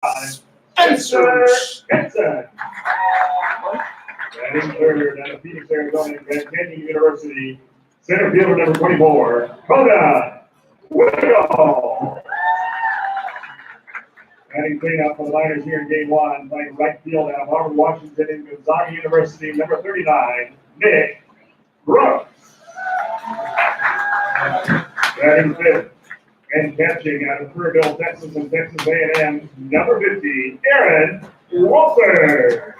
Spencer Henson. Batting third out of Phoenix, Arizona, Grand Canyon University. Center fielder number 24, Coda Whittle. Batting cleanup for the Miners here in game one, playing right field out of Harvard, Washington, and Gonzaga University, number 39, Nick Brooks. Batting fifth and catching out of Kerrville, Texas, and Texas A&M, number 50, Aaron Walter.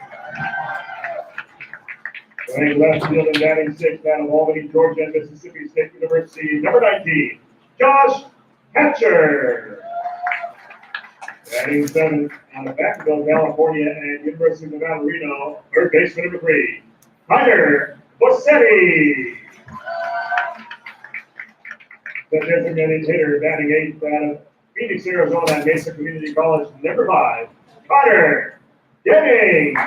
Playing left field and batting sixth out of Albany, Georgia, and Mississippi State University, number 19, Josh Hatcher. Batting seventh out of Vacaville, California, and University of Nevada, Reno, third baseman number 3, Hunter Bossetti. The designated hitter, batting eighth out of Phoenix, Arizona, and Mesa Community College, number 5, Connor Jennings.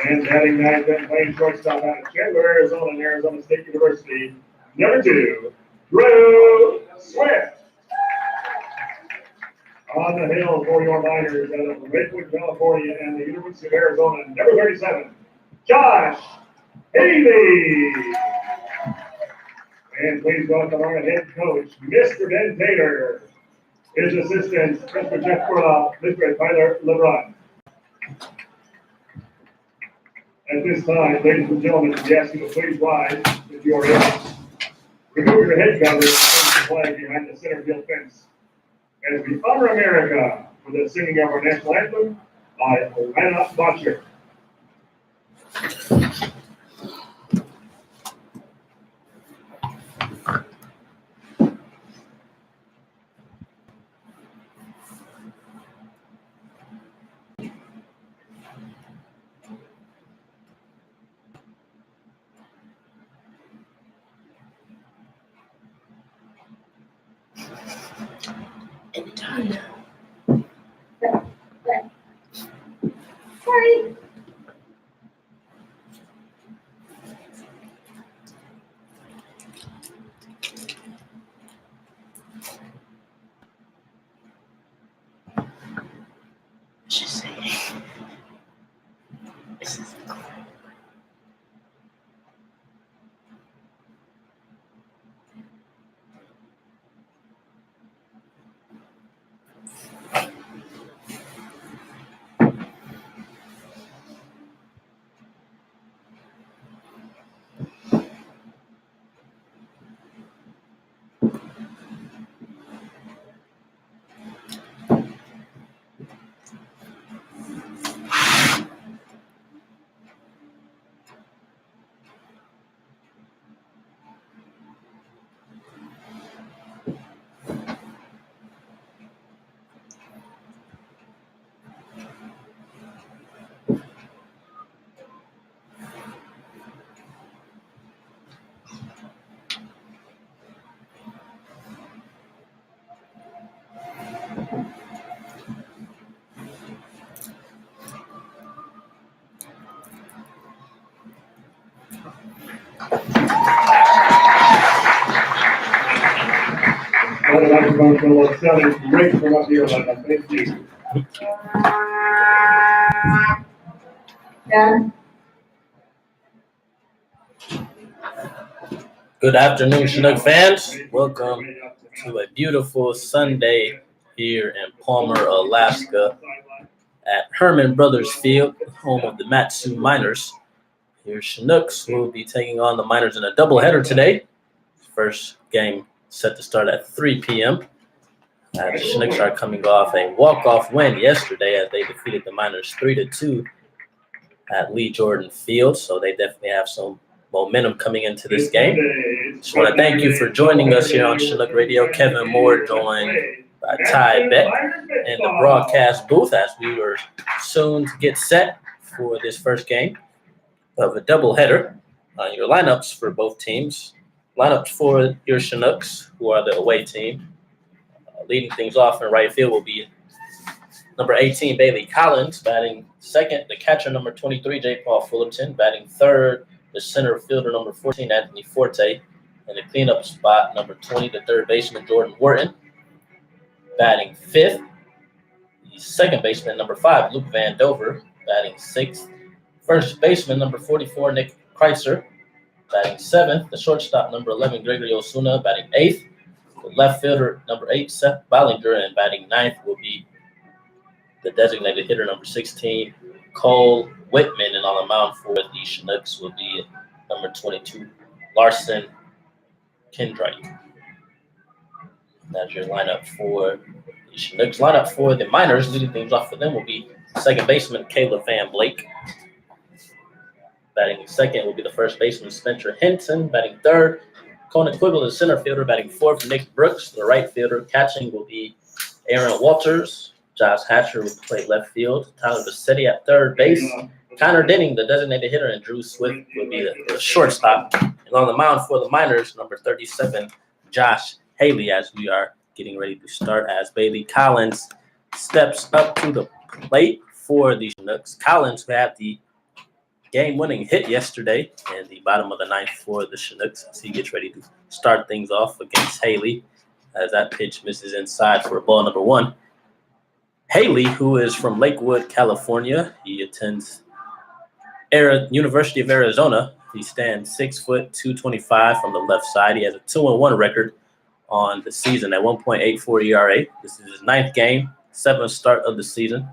And batting ninth and playing shortstop out of Chandler, Arizona, and Arizona State University, number 2, Drew Swift. On the hill for your Miners out of Lakewood, California, and the University of Arizona, number 37, Josh Haley. And please welcome our head coach, Mr. Ben Tater. His assistants, Mr. Jeff Kurloff, Mr. Tyler LeBron. At this time, ladies and gentlemen, we ask you to please rise if you are able. Remove your head cover and place the flag behind the center field fence as we honor America with the singing of our national anthem by Lana Botcher. Anytime now. Sorry. Just say this is cool. I'd like to go to a selling great from up here, like I thank you. Done. Good afternoon, Chinook fans. Welcome to a beautiful Sunday here in Palmer, Alaska at Herman Brothers Field, home of the Matsu Miners. Here, Chinooks will be taking on the Miners in a doubleheader today. First game set to start at 3 p.m. The Chinooks are coming off a walk-off win yesterday as they defeated the Miners 3-2 at Lee Jordan Field, so they definitely have some momentum coming into this game. Just want to thank you for joining us here on Chinook Radio. Kevin Moore joined by Ty Beck in the broadcast booth as we were soon to get set for this first game of a doubleheader. Your lineups for both teams. Lineups for your Chinooks, who are the away team. Leading things off in right field will be number 18, Bailey Collins, batting second. The catcher, number 23, J. Paul Fullerton, batting third. The center fielder, number 14, Anthony Forte. And the cleanup spot, number 20, the third baseman, Jordan Wharton. Batting fifth, The second baseman, number 5, Luke Van Dover, batting 6th. First baseman, number 44, Nick Kreiser, batting 7th. The shortstop, number 11, Gregory Osuna, batting 8th. The left fielder, number 8, Seth Ballinger, and batting 9th will be the designated hitter, number 16, Cole Whitman. And on the mound for the Chinooks will be number 22, Larson Kendrick. That's your lineup for the Chinooks. Lineup for the Miners, leading things off for them will be second baseman Caleb Van Blake. Batting second will be the first baseman Spencer Henson. Batting third, Conan Quibble, the center fielder. Batting fourth, Nick Brooks, the right fielder. Catching will be Aaron Walters. Josh Hatcher will play left field. Tyler Bassetti at third base. Connor Denning, the designated hitter, and Drew Swift will be the shortstop. And on the mound for the Miners, number 37, Josh Haley, as we are getting ready to start, as Bailey Collins steps up to the plate for the Chinooks. Collins, who had the game-winning hit yesterday in the bottom of the ninth for the Chinooks, as he gets ready to start things off against Haley, as that pitch misses inside for ball number 1. Haley, who is from Lakewood, California, he attends University of Arizona. He stands 6 foot 225 from the left side. He has a 2-1 record on the season at 1.84 ERA. This is his 9th game, 7th start of the season.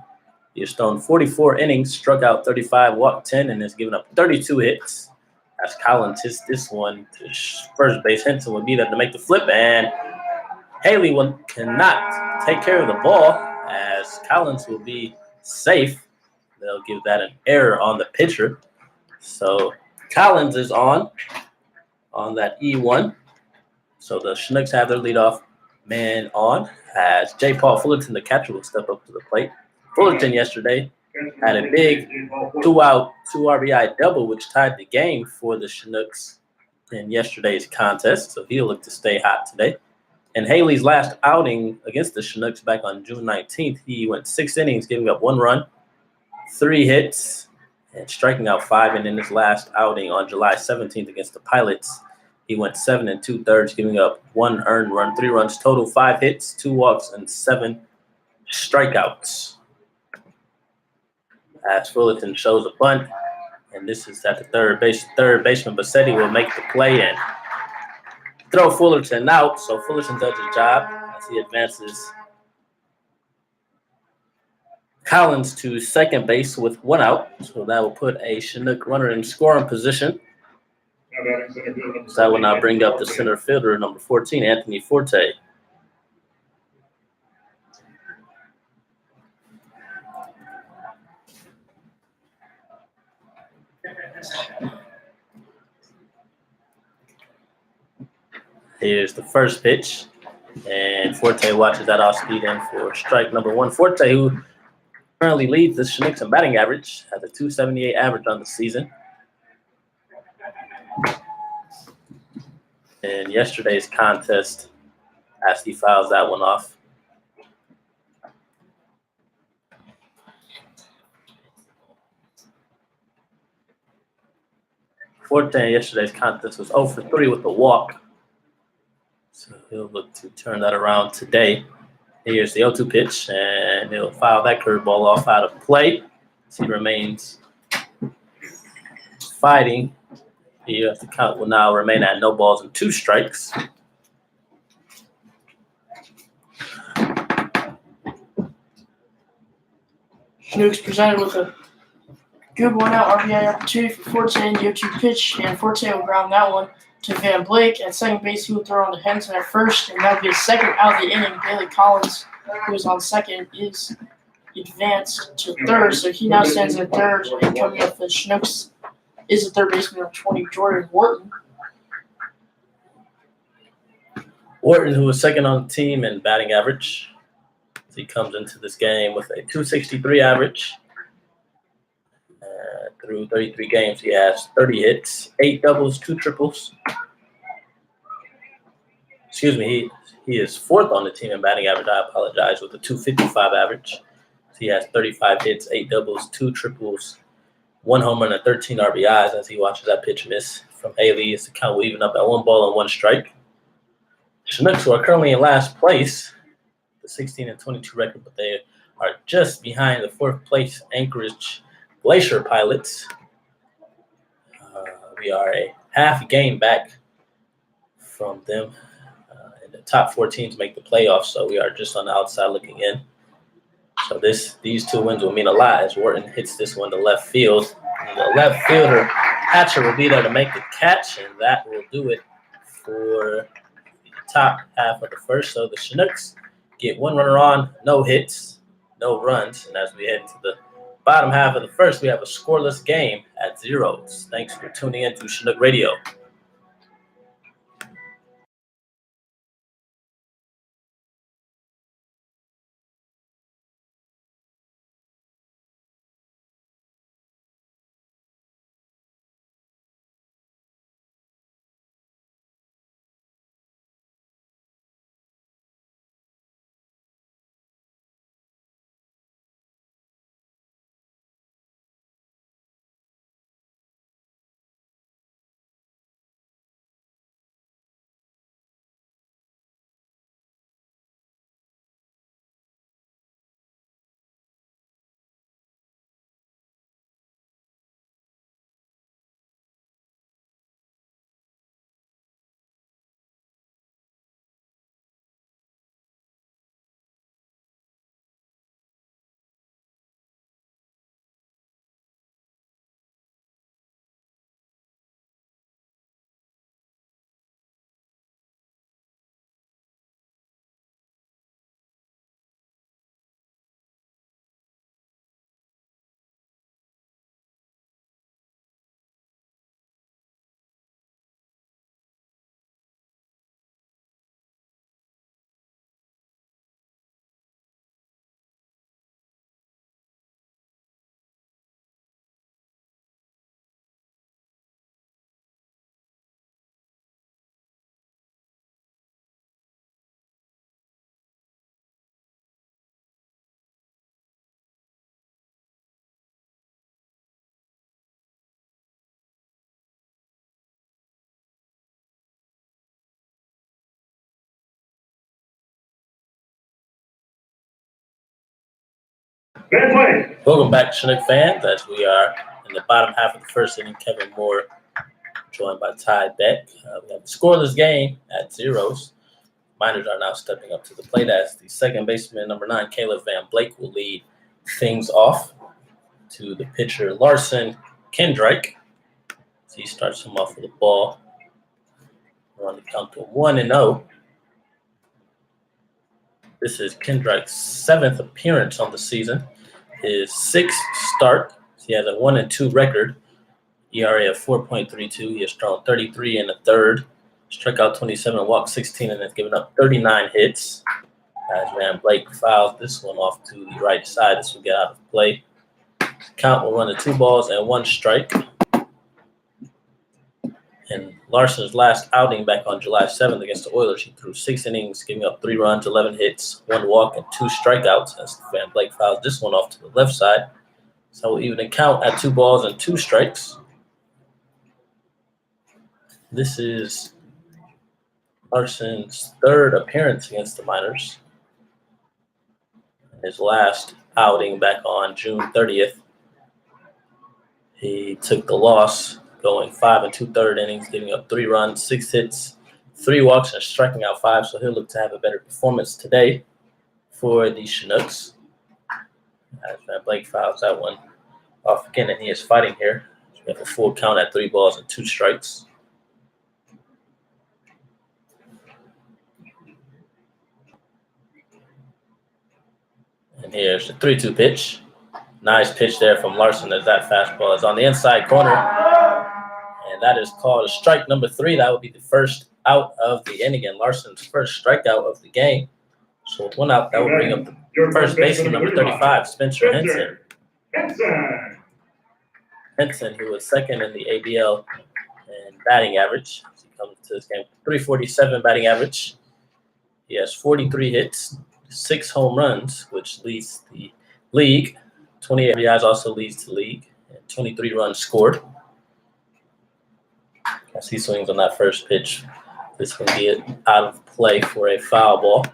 He has thrown 44 innings, struck out 35, walked 10, and has given up 32 hits. As Collins hits this one to first base, Henson will be there to make the flip, and Haley cannot take care of the ball, as Collins will be safe. They'll give that an error on the pitcher. So Collins is on that E1. So the Chinooks have their leadoff man on, as J. Paul Fullerton, the catcher, will step up to the plate. Fullerton yesterday had a big 2-out, 2 RBI double, which tied the game for the Chinooks in yesterday's contest. So he'll look to stay hot today. In Haley's last outing against the Chinooks back on June 19th, he went 6 innings, giving up 1 run, 3 hits, and striking out 5. And in his last outing on July 17th against the Pilots, he went 7 2/3, giving up 1 earned run, 3 runs total, 5 hits, 2 walks, and 7 strikeouts. As Fullerton shows a bunt, and this is at the third baseman Bassetti will make the play and throw Fullerton out. So Fullerton does his job as he advances Collins to second base with 1 out. So that will put a Chinook runner in scoring position. So that will now bring up the center fielder, number 14, Anthony Forte. Here's the first pitch, and Forte watches that off speed in for strike number 1. Forte, who currently leads the Chinooks in batting average, has a .278 average on the season. In yesterday's contest, as he fouls that one off. Forte in yesterday's contest was 0 for 3 with a walk. So he'll look to turn that around today. Here's the 0-2 pitch, and he'll foul that curveball off out of play. He remains fighting. The count will now remain at no balls and 2 strikes. Chinooks presented with a good 1-out RBI opportunity for Forte in the 0-2 pitch, and Forte will ground that one to Van Blake. At second base, he will throw on to Henson at first, and that will be his second out of the inning. Bailey Collins, who is on second, is advanced to third, so he now stands at third. And coming up for the Chinooks is the third baseman of 20, Jordan Wharton. Wharton, who is second on the team in batting average. He comes into this game with a .263 average. Through 33 games, he has 30 hits, 8 doubles, 2 triples. Excuse me, he is 4th on the team in batting average. I apologize, with a .255 average. So he has 35 hits, 8 doubles, 2 triples, 1 home run, and 13 RBIs as he watches that pitch miss from Haley. His count will even up at 1 ball and 1 strike. Chinooks, who are currently in last place, the 16-22 record, but they are just behind the 4th place Anchorage Glacier Pilots. We are a half game back from them. And the top 4 teams make the playoffs, so we are just on the outside looking in. So these 2 wins will mean a lot as Wharton hits this one to left field. And the left fielder, Hatcher, will be there to make the catch, and that will do it for the top half of the first. So the Chinooks get 1 runner on, no hits, no runs. And as we head into the bottom half of the first, we have a scoreless game at 0s. Thanks for tuning in to Chinook Radio. Welcome back, Chinook fans, as we are in the bottom half of the first inning. Kevin Moore joined by Ty Beck. We have the scoreless game at 0s. Miners are now stepping up to the plate as the second baseman, number 9, Caleb Van Blake, will lead things off to the pitcher, Larson Kendrick. So he starts him off with a ball. We're on the count to 1-0. This is Kendrick's 7th appearance on the season. His 6th start. He has a 1-2 record. ERA of 4.32. He has thrown 33 in the third. Struck out 27, walked 16, and has given up 39 hits. As Van Blake fouls this one off to the right side. This will get out of play. Count will run to 2 balls and 1 strike. In Larson's last outing back on July 7th against the Oilers, he threw 6 innings, giving up 3 runs, 11 hits, 1 walk, and 2 strikeouts as Van Blake fouls this one off to the left side. So we'll even the count at 2 balls and 2 strikes. This is Larson's 3rd appearance against the Miners. His last outing back on June 30th, he took the loss, going 5 2/3 innings, giving up 3 runs, 6 hits, 3 walks, and striking out 5. So he'll look to have a better performance today for the Chinooks. As Van Blake fouls that one off again, and he is fighting here. So we have a full count at 3 balls and 2 strikes. And here's the 3-2 pitch. Nice pitch there from Larson as that fastball is on the inside corner. And that is called a strike number 3. That would be the first out of the inning and Larson's first strikeout of the game. So with 1 out, that would bring up the first baseman, number 35, Spencer Henson. Henson, who was 2nd in the ABL in batting average. He comes to this game, 347 batting average. He has 43 hits, 6 home runs, which leads the league. 28 RBIs also leads the league, and 23 runs scored. As he swings on that first pitch, this will be out of play for a foul ball.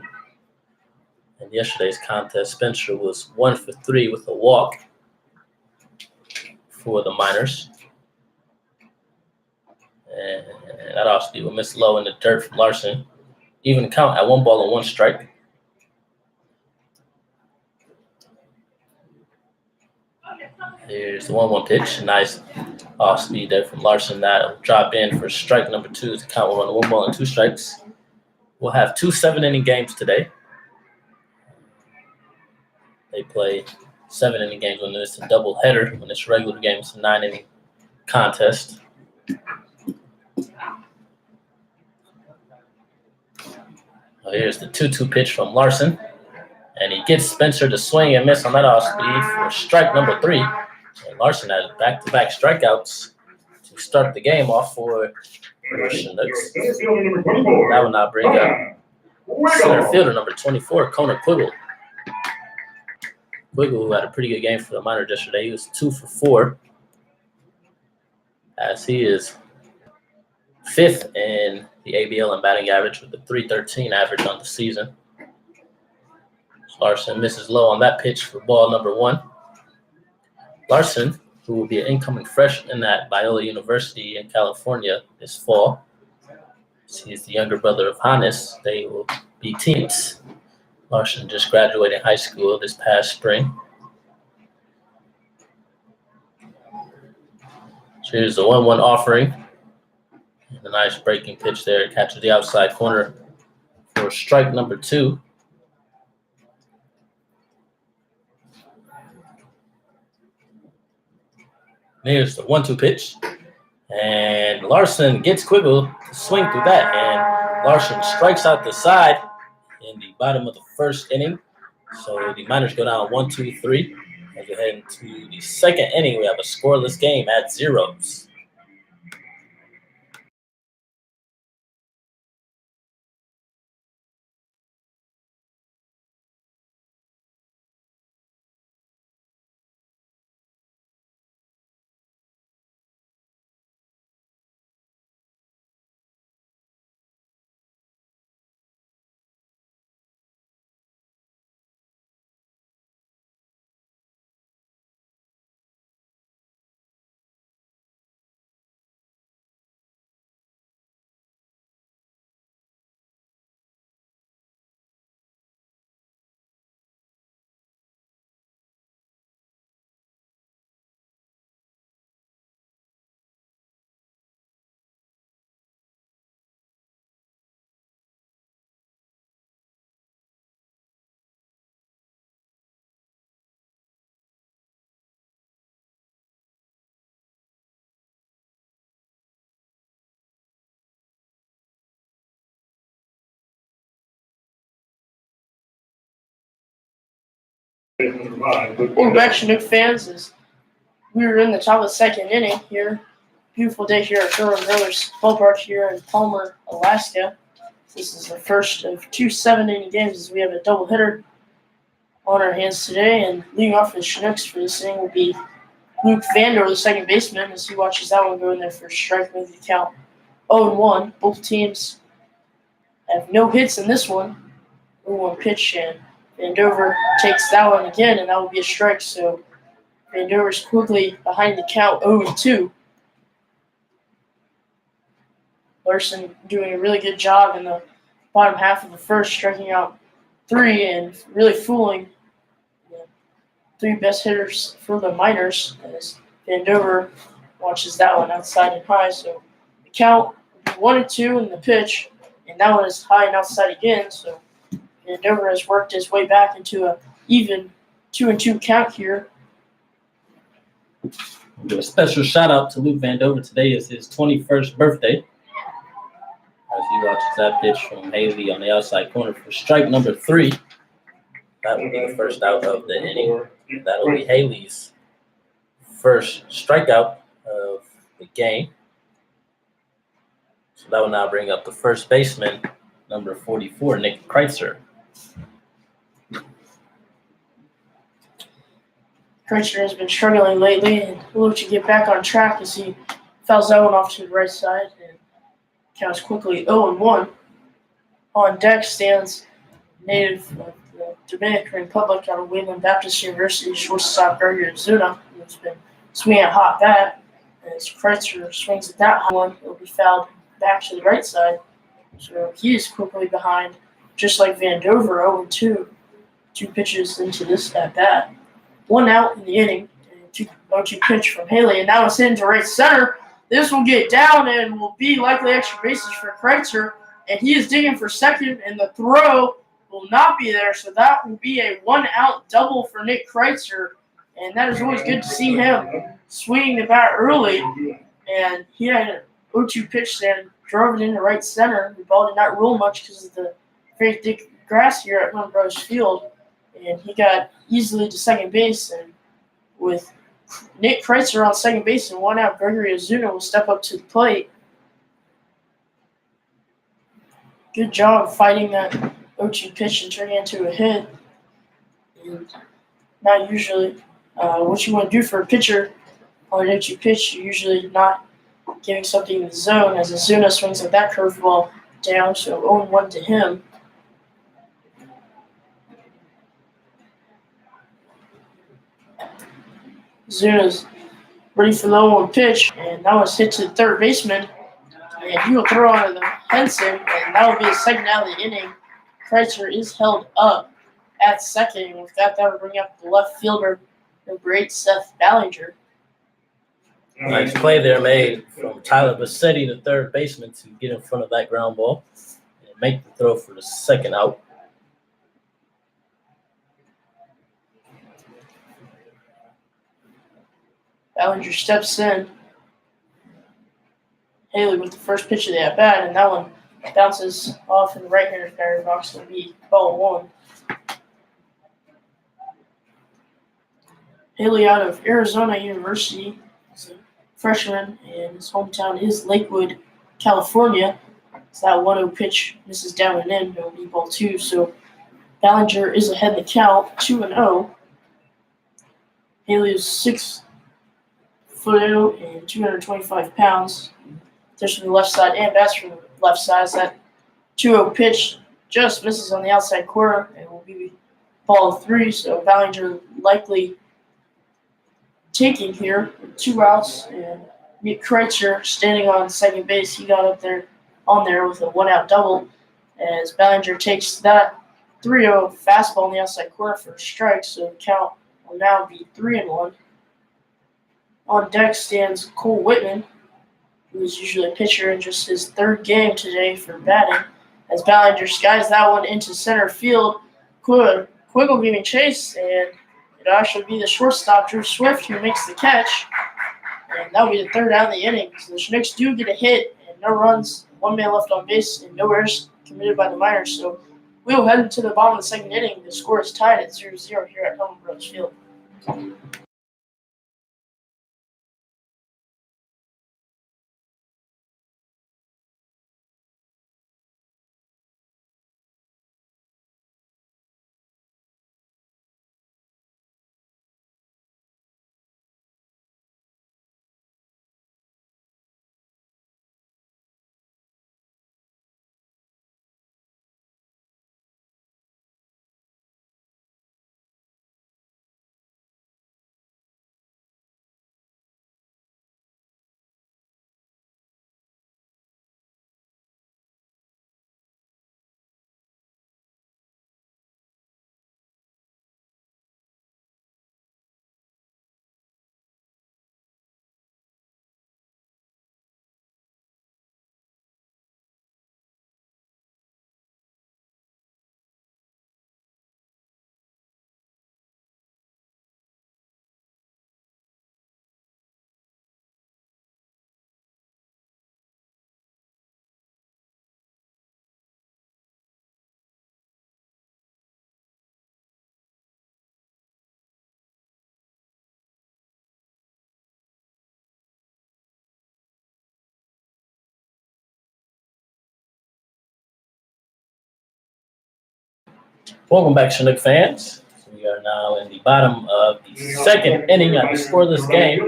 In yesterday's contest, Spencer was 1 for 3 with a walk for the Miners. And that offspeed will miss low in the dirt from Larson. Even count at 1 ball and 1 strike. Here's the 1-1 pitch. Nice off speed there from Larson. That'll drop in for strike number 2 to count on 1 ball and 2 strikes. We'll have 2 7-inning games today. They play 7-inning games when it's a doubleheader. When it's a regular game, it's a 9-inning contest. Here's the 2-2 pitch from Larson. And he gets Spencer to swing and miss on that off speed for strike number 3. And Larson has back-to-back strikeouts to start the game off for the Chinooks. That will not bring up center fielder number 24, Connor Quiggle. Quiggle, who had a pretty good game for the Miners yesterday. He was 2 for 4. As he is 5th in the ABL in batting average with a .313 average on the season. Larson misses low on that pitch for ball number 1. Larson, who will be an incoming freshman at Biola University in California this fall. He's the younger brother of Hannes. They will be teammates. Larson just graduated high school this past spring. So here's the 1-1 offering. And a nice breaking pitch there. Catches the outside corner for strike number 2. Here's the 1-2 pitch. And Larson gets Quiggle to swing through that. And Larson strikes out the side in the bottom of the 1st inning. So the Miners go down 1-2-3. As we head into the 2nd inning, we have a scoreless game at 0s. Welcome back, Chinook fans. As we were in the top of the 2nd inning here. Beautiful day here at Sherwin Brothers Ballpark here in Palmer, Alaska. This is the first of 2 7-inning games as we have a doubleheader on our hands today. And leading off for the Chinooks for this inning will be Luke Vandor, the second baseman, as he watches that one go in there for a strike with the count 0-1. Both teams have no hits in this one. 0-1 pitch, and Vandover takes that one again, and that will be a strike. So Vandover's quickly behind the count 0-2. Larson doing a really good job in the bottom half of the 1st, striking out 3 and really fooling the 3 best hitters for the Miners as Vandover watches that one outside and high. So the count will be 1-2 in the pitch, and that one is high and outside again. So Vandover has worked his way back into a even 2-2 count here. We'll give a special shout out to Luke Vandover. Today is his 21st birthday. As he watches that pitch from Haley on the outside corner for strike number 3. That will be the first out of the inning. That will be Haley's first strikeout of the game. So that will now bring up the first baseman, number 44, Nick Kreitzer. Kreitzer has been struggling lately and will look to get back on track as he fouls that one off to the right side and counts quickly 0-1. On deck stands native of the Dominican Republic out of Wayland Baptist University, shortstop Gregory Ozuna, who's been swinging a hot bat. As Kreitzer swings at that high one, it'll be fouled back to the right side. So he is quickly behind, just like Van Dover, 0-2. 2 pitches into this at bat. 1 out in the inning. 2-0 pitch from Haley, and now it's into right center. This will get down and will be likely extra bases for Kreitzer, and he is digging for second, and the throw will not be there, so that will be a 1-out double for Nick Kreitzer, and that is always good to see him swinging the bat early, and he had an 0-2 pitch there and drove it into right center. The ball did not roll much because of the very thick grass here at Herman Brothers Field, and he got easily to second base, and with Nick Kreitzer on second base and 1 out, Gregory Ozuna will step up to the plate. Good job fighting that 0-2 pitch and turning it into a hit. And not usually what you want to do for a pitcher on an 0-2 pitch. You're usually not giving something in the zone, as Ozuna swings at that curveball down, so 0-1 to him. Ozuna's ready for the 0-1 pitch, and that was hit to the third baseman, and he will throw onto the Henson, and that will be his second out of the inning. Kreitzer is held up at second, and with that, that will bring up the left fielder, number 8, Seth Ballinger. Nice play there made from Tyler Bassetti, the third baseman, to get in front of that ground ball and make the throw for the second out. Ballinger steps in. Haley with the first pitch of the at-bat, and that one bounces off in the right-hander batter's box. It'll be ball 1. Haley out of Arizona University. He's a freshman, and his hometown is Lakewood, California. So that 1-0 pitch misses down and in. It'll be ball 2. So Ballinger is ahead in the count, 2-0. Haley is 6'0" and 225 pounds. There's from the left side and bats from the left side. So that 2-0 pitch just misses on the outside corner and will be ball 3. So Ballinger likely taking here with 2 outs, and Nick Kreitzer standing on second base. He got up there on there with a 1-out double as Ballinger takes that 3-0 fastball on the outside corner for a strike. So the count will now be 3-1. On deck stands Cole Whitman, who is usually a pitcher in just his 3rd game today for batting, as Ballinger skies that one into center field. Quiggle giving chase, and it'll actually be the shortstop, Drew Swift, who makes the catch, and that'll be the 3rd out of the inning. So the Chinooks do get a hit, and no runs, 1 man left on base, and no errors committed by the Miners. So we'll head into the bottom of the 2nd inning. The score is tied at 0-0 here at Herman Brothers Field. Welcome back, Chinook fans. We are now in the bottom of the 2nd inning at the scoreless game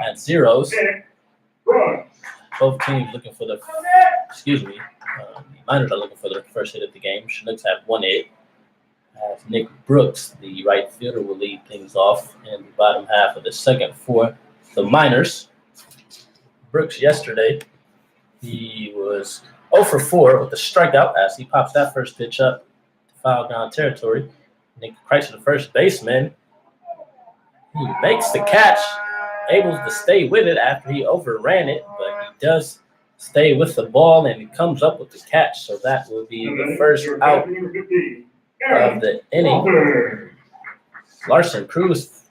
at 0s. Both teams looking for the Miners are looking for their first hit of the game. Chinooks have 1 hit. As Nick Brooks, the right fielder, will lead things off in the bottom half of the second for the Miners. Brooks yesterday, he was 0 for 4 with a strikeout as he pops that first pitch up to foul ground territory. Nick Kreitzer, the first baseman, he makes the catch, able to stay with it after he overran it, but he does stay with the ball and he comes up with the catch. So that will be the first out of the inning. Larson cruised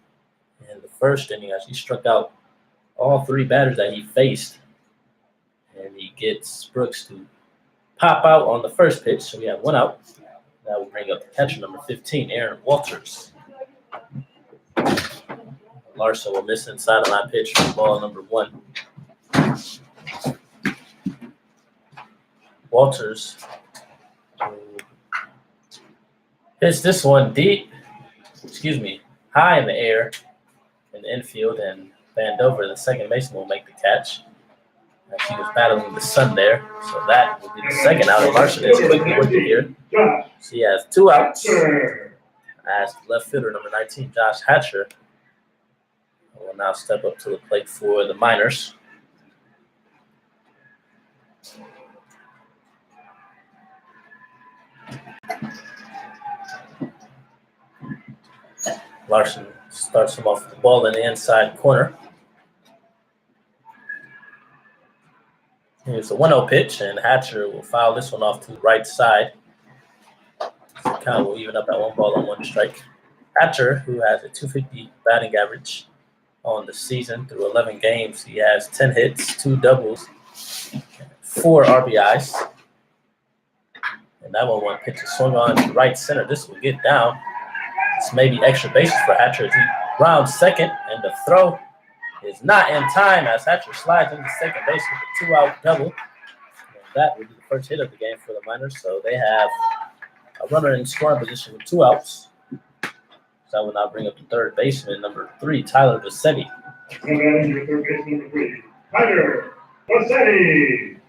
in the first inning as he struck out all 3 batters that he faced. And he gets Brooks to pop out on the first pitch. So we have 1 out. That will bring up the catcher number 15, Aaron Walters. Larson will miss inside of line pitch for ball number 1. Walters hits this one high in the air in the infield, and Vandover, the second baseman, will make the catch. As he was battling the sun there, so that will be the second out. And Larson is quickly working here. So he has 2 outs. As the left fielder, number 19, Josh Hatcher, will now step up to the plate for the Miners. Larson starts him off with the ball in the inside corner. Here's a 1-0 pitch, and Hatcher will foul this one off to the right side. The count will even up at 1 ball and 1 strike. Hatcher, who has a .250 batting average on the season through 11 games, he has 10 hits, 2 doubles, 4 RBIs. And that 1-1 pitch is swung on to right center. This will get down. It's maybe extra bases for Hatcher as he rounds second, and the throw is not in time as Hatcher slides into second base with a 2-out double. And that will be the first hit of the game for the Miners. So they have a runner in scoring position with 2 outs. So that will now bring up the third baseman, number 3, Tyler Vassetti. And your third baseman, number 3, Tyler Vassetti.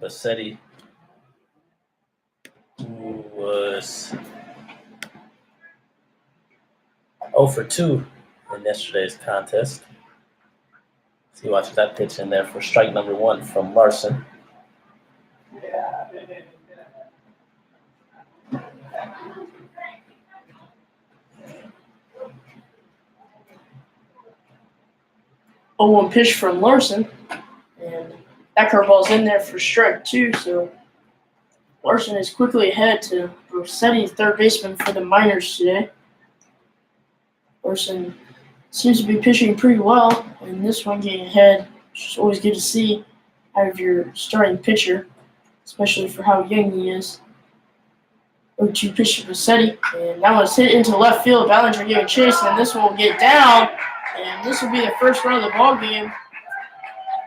Vassetti, who was 0 for 2 in yesterday's contest. So he watches that pitch in there for strike number 1 from Larson. A 1 pitch from Larson, and that curveball's in there for strike 2. So Larson is quickly ahead to Rossetti, third baseman for the Miners today. Larson seems to be pitching pretty well, and this one getting ahead, which is always good to see out of your starting pitcher, especially for how young he is. 0-2 pitch to Rossetti, and that one's hit into left field. Ballinger giving chase, and this one will get down, and this will be the first run of the ball game.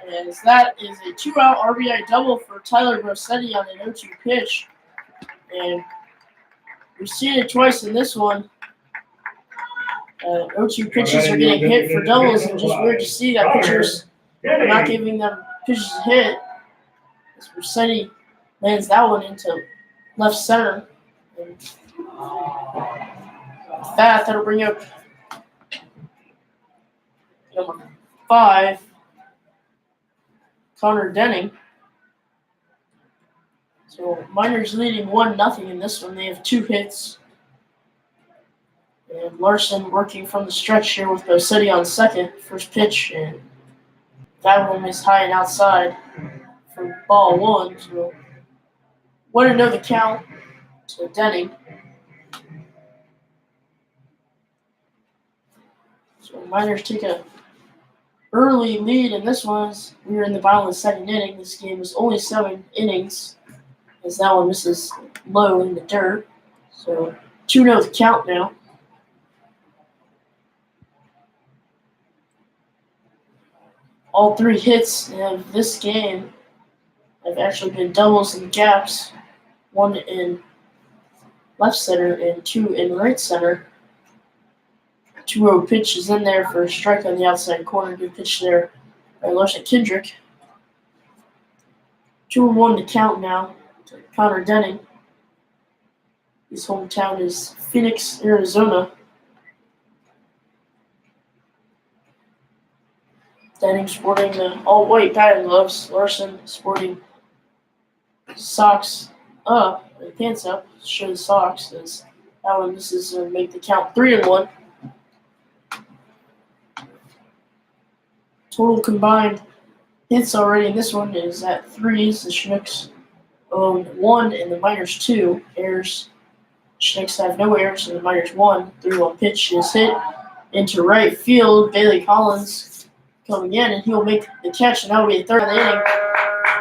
As that is a 2-out RBI double for Tyler Rossetti on an 0-2 pitch. And we've seen it twice in this one. 0-2 pitches are getting hit for doubles, and just weird to see that pitchers are not giving them pitches to hit. As Rossetti lands that one into left center. And with that, that'll bring up number 5. Connor Denning. So Miners leading 1-0 in this one. They have 2 hits. And Larson working from the stretch here with Rossetti on second. First pitch, and that one is high and outside for ball 1. So 1-0 the count to Denning. So Miners take a early lead in this one. We were in the bottom of the second inning. This game was only 7 innings, as that one misses low in the dirt. So 2-0 the count now. All 3 hits of this game have actually been doubles and gaps. One in left center and 2 in right center. 2-0 pitch is in there for a strike on the outside corner. Good pitch there by Larson Kendrick. 2-1 to count now to Connor Denning. His hometown is Phoenix, Arizona. Denning sporting the all-white batting gloves. Larson sporting socks up, pants up, to show the socks. As that one, this is make the count 3-1. Total combined hits already in this one is at 3. The Chinooks own 1 and the Miners 2. Errors. Chinooks have no errors and the Miners 1. 3-1 pitch is hit into right field. Bailey Collins coming in, and he'll make the catch, and that'll be the 3rd inning.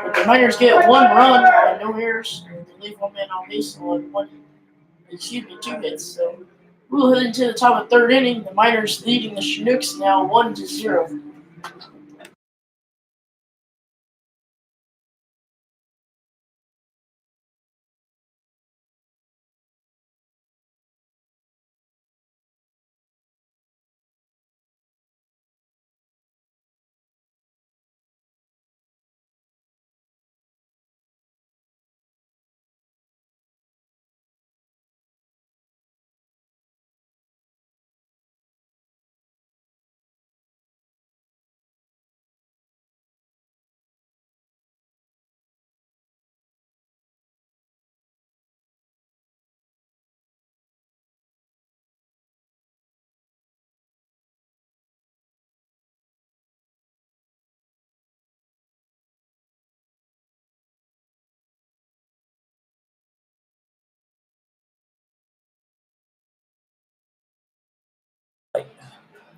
But the Miners get 1 run and no errors. And they leave 1 man on base on 2 hits. So we'll head into the top of the 3rd inning. The Miners leading the Chinooks now 1-0.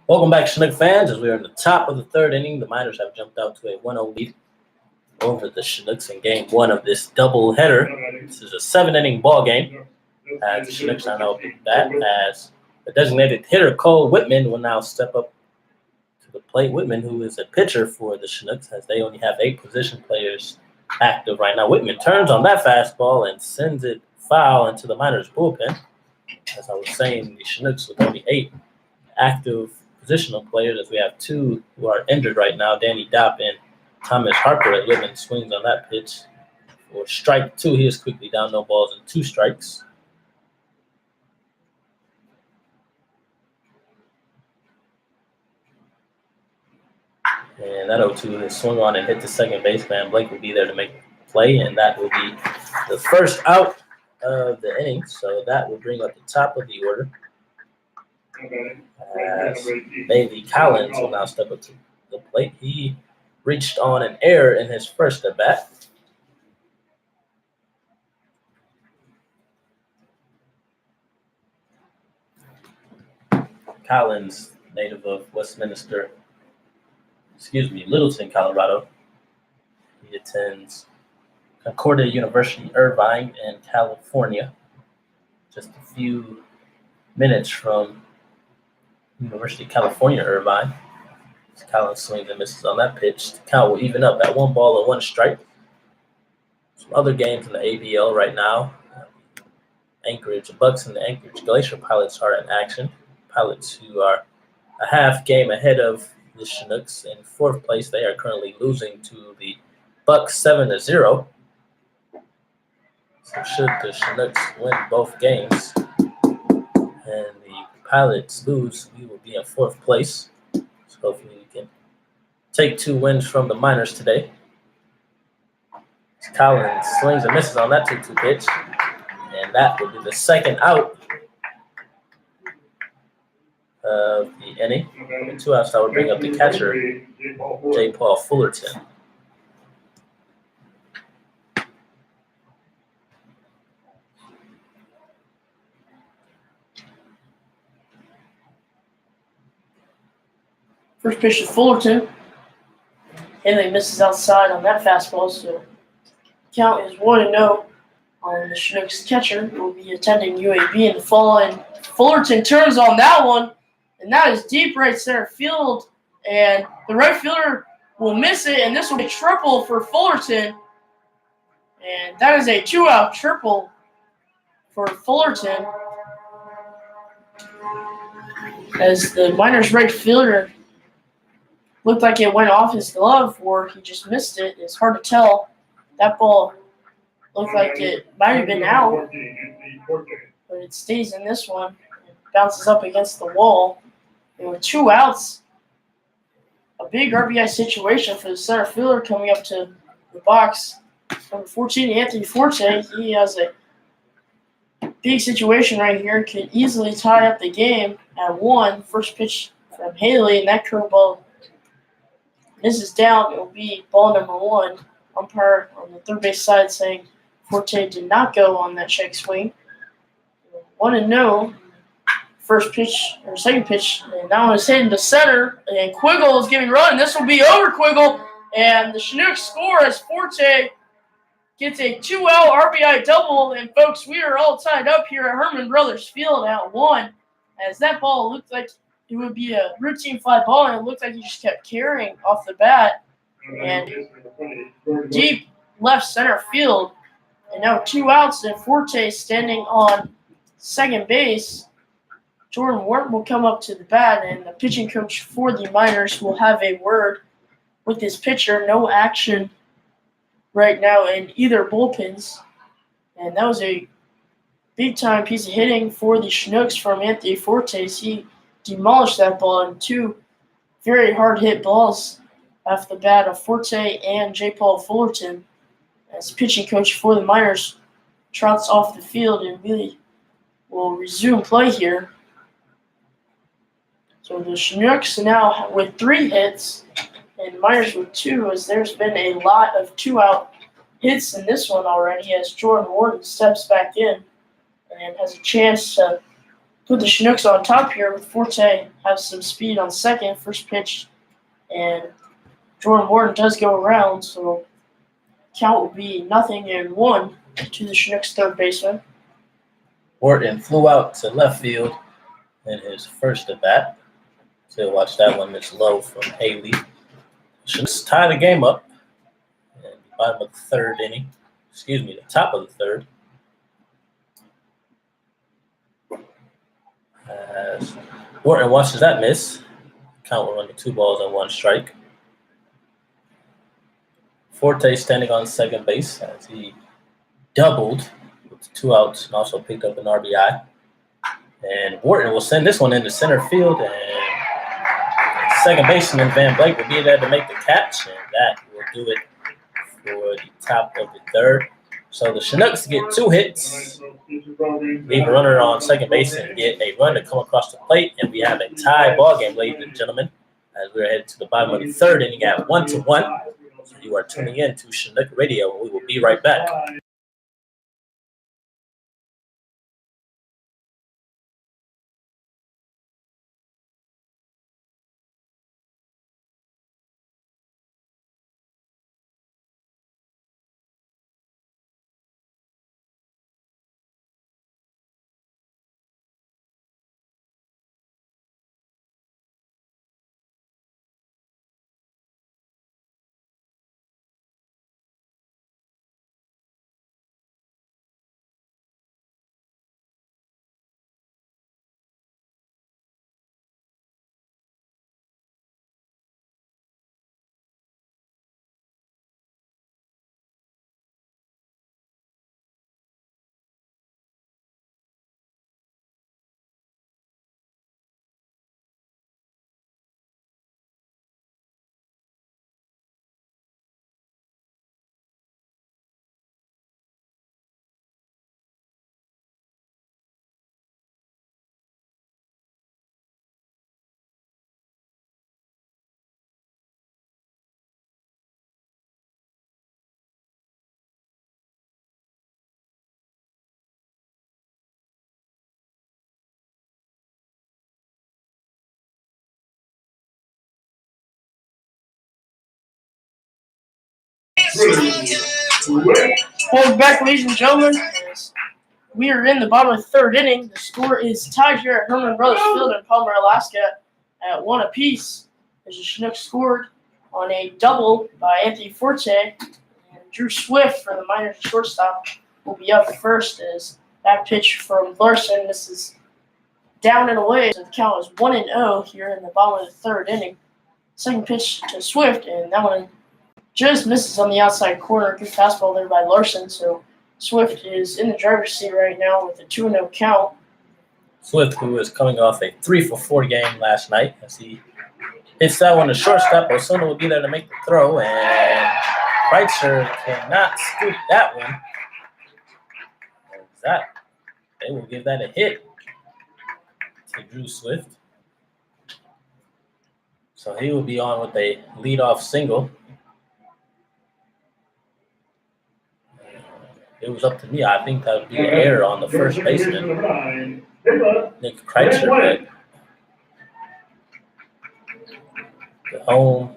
Welcome back, Chinook fans. As we are in the top of the 3rd inning, the Miners have jumped out to a 1-0 lead over the Chinooks in Game 1 of this doubleheader. This is a 7-inning ball game. As the Chinooks are now up to bat, as the designated hitter Cole Whitman will now step up to the plate. Whitman, who is a pitcher for the Chinooks, as they only have 8 position players active right now. Whitman turns on that fastball and sends it foul into the Miners bullpen. As I was saying, the Chinooks with only 8 active positional players, as we have 2 who are injured right now, Danny Dopp and Thomas Harper. As Whitman swings on that pitch for strike 2. He is quickly down, no balls and 2 strikes. And that 0-2 is swung on and hit the second baseman. Blake will be there to make the play, and that will be the first out of the inning. So that will bring up the top of the order. As Bailey Collins will now step up to the plate. He reached on an error in his first at bat. Collins, native of Littleton, Colorado. He attends Concordia University, Irvine, in California. Just a few minutes from University of California, Irvine. Collins swings and misses on that pitch. The count will even up at 1 ball and 1 strike. Some other games in the ABL right now. Anchorage Bucks and the Anchorage Glacier Pilots are in action. Pilots who are a half game ahead of the Chinooks. In 4th place, they are currently losing to the Bucks 7-0. So should the Chinooks win both games and the Pilots lose, we will be in 4th place. So hopefully we can take 2 wins from the Miners today. Collins swings and misses on that 2-2 pitch. And that will be the second out of the inning. With 2 outs, that will bring up the catcher, J. Paul Fullerton. First pitch to Fullerton. Haley misses outside on that fastball, so count is 1-0 on the Chinooks catcher, who will be attending UAB in the fall. And Fullerton turns on that one, and that is deep right center field. And the right fielder will miss it, and this will be a triple for Fullerton. And that is a 2-out triple for Fullerton, as the Miners' right fielder looked like it went off his glove or he just missed it. It's hard to tell. That ball looked like it might have been out, but it stays in this one. It bounces up against the wall. And with 2 outs, a big RBI situation for the center fielder coming up to the box. Number 14, Anthony Forte, he has a big situation right here. Could easily tie up the game at 1. First pitch from Haley, and that curveball misses down. It will be ball number 1. Umpire on the third base side saying Forte did not go on that check swing. 1-0. First pitch or second pitch, and that one is hitting to center, and Quiggle is giving run. This will be over, Quiggle, and the Chinooks score as Forte gets a 2-out RBI double. And folks, we are all tied up here at Herman Brothers Field at 1, as that ball looked like it would be a routine fly ball, and it looked like he just kept carrying off the bat and deep left center field. And now 2 outs, and Forte standing on second base. Jordan Wharton will come up to the bat, and the pitching coach for the Miners will have a word with his pitcher. No action right now in either bullpens. And that was a big-time piece of hitting for the Chinooks from Anthony Fortes. He demolished that ball in 2 very hard-hit balls off the bat of Forte and J. Paul Fullerton. As pitching coach for the Miners trots off the field, and really will resume play here. So the Chinooks now with 3 hits and Miners with 2, as there's been a lot of 2-out hits in this one already, as Jordan Wharton steps back in and has a chance to put the Chinooks on top here with Forte have some speed on second. First pitch, and Jordan Wharton does go around, so count will be 0-1 to the Chinooks third baseman. Wharton flew out to left field in his first at bat. So watch that one miss low from Haley. Chinooks tie the game up in the bottom of the third inning. The top of the third. As Wharton watches that miss. Count will run to 2 balls and 1 strike. Forte standing on second base as he doubled with 2 outs and also picked up an RBI. And Wharton will send this one into center field, and second baseman Van Blake will be there to make the catch, and that will do it for the top of the third. So the Chinooks get 2 hits, leave a runner on second base, and get a run to come across the plate, and we have a tie ball game, ladies and gentlemen, as we're headed to the bottom of the third inning at 1-1. So you are tuning in to Chinook Radio, and we will be right back. Welcome back, ladies and gentlemen. We are in the bottom of the third inning. The score is tied here at Herman Brothers Field in Palmer, Alaska at 1 apiece. As the Chinooks scored on a double by Anthony Forte, and Drew Swift for the Miners shortstop will be up first, as That pitch from Larson misses down and away. So the count is 1-0 here in the bottom of the third inning. Second pitch to Swift, and that one just misses on the outside corner. Good fastball there by Larson. So Swift is in the driver's seat right now with a 2-0 count. Swift, who is coming off a 3-for-4 game last night, as he hits that one to shortstop. Osuna will be there to make the throw, and Kreitzer cannot scoop that one. They will give that a hit to Drew Swift. So he will be on with a leadoff single. It was up to me. I think that would be an error on the first baseman, Nick Kreitzer. But the home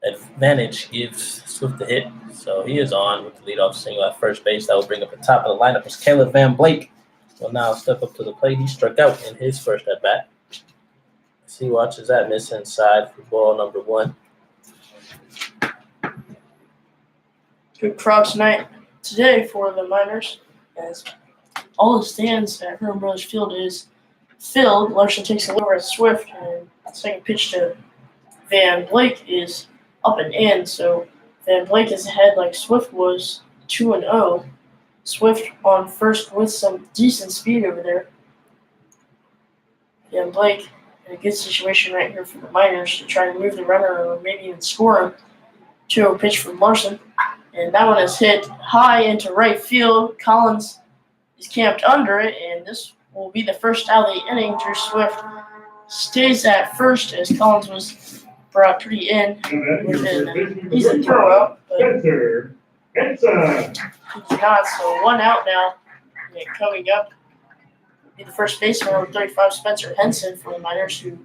advantage gives Swift a hit. So he is on with the leadoff single at first base. That will bring up the top of the lineup as Caleb Van Blake will now step up to the plate. He struck out in his first at bat. As he watches that miss inside for ball number 1. Good crowd tonight today for the Miners, as all the stands at Herman Brothers Field is filled. Larson takes a look at Swift, and the second pitch to Van Blake is up and in. So Van Blake is ahead like Swift was, 2-0. Swift on first with some decent speed over there. Van Blake in a good situation right here for the Miners to try to move the runner or maybe even score him. 2-0 pitch from Larson. And that one is hit high into right field. Collins is camped under it, and this will be the first out of the inning. Drew Swift stays at first as Collins was brought pretty in with an easy throw out, but he's not. So 1 out now. And coming up will be the first baseman, number 35, Spencer Henson for the Miners, who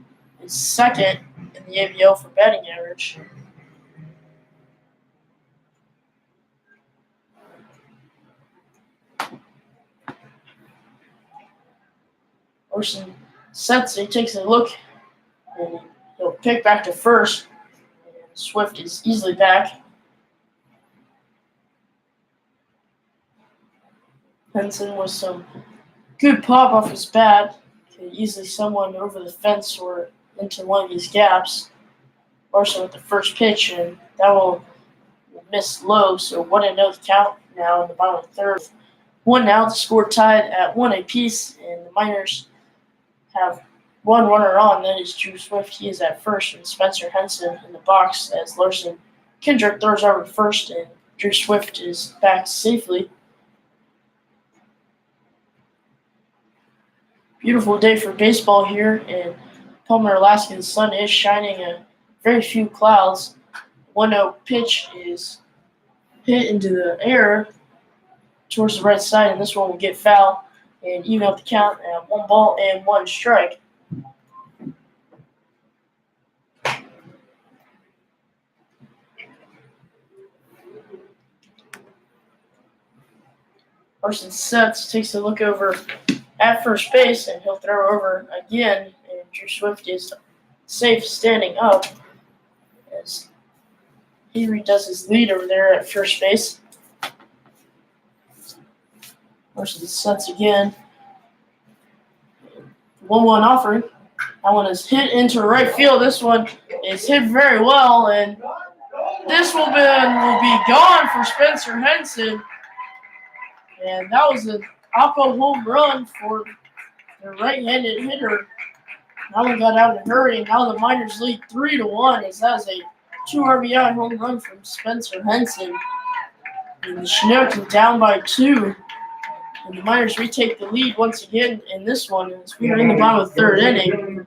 is second in the ABL for batting average. Larson sets it, he takes a look, and he'll pick back to first. And Swift is easily back. Henson with some good pop off his bat. Could easily someone over the fence or into one of these gaps. Larson with the first pitch, and that will miss low. So 1-0 the count now in the bottom of the third. 1 out, the score tied at 1 apiece, and the Miners have one runner on. That is Drew Swift. He is at first, and Spencer Henson in the box as Larson Kendrick throws over to first, and Drew Swift is back safely. Beautiful day for baseball here in Palmer, Alaska. The sun is shining, very few clouds. 1-0 pitch is hit into the air towards the right side, and this one will get foul and even up the count at 1 ball and 1 strike. Larson sets, takes a look over at first base, and he'll throw over again, and Drew Swift is safe standing up as he redoes his lead over there at first base. Larson sets again. 1-1 offering. That one is hit into right field. This one is hit very well, and this will be gone for Spencer Henson. And that was an Oppo home run for the right-handed hitter. That one got out in a hurry, and now the Miners lead 3-1 as that is a 2 RBI home run from Spencer Henson. And the Chinooks are down by 2. And the Miners retake the lead once again in this one as we are in the bottom of the third inning.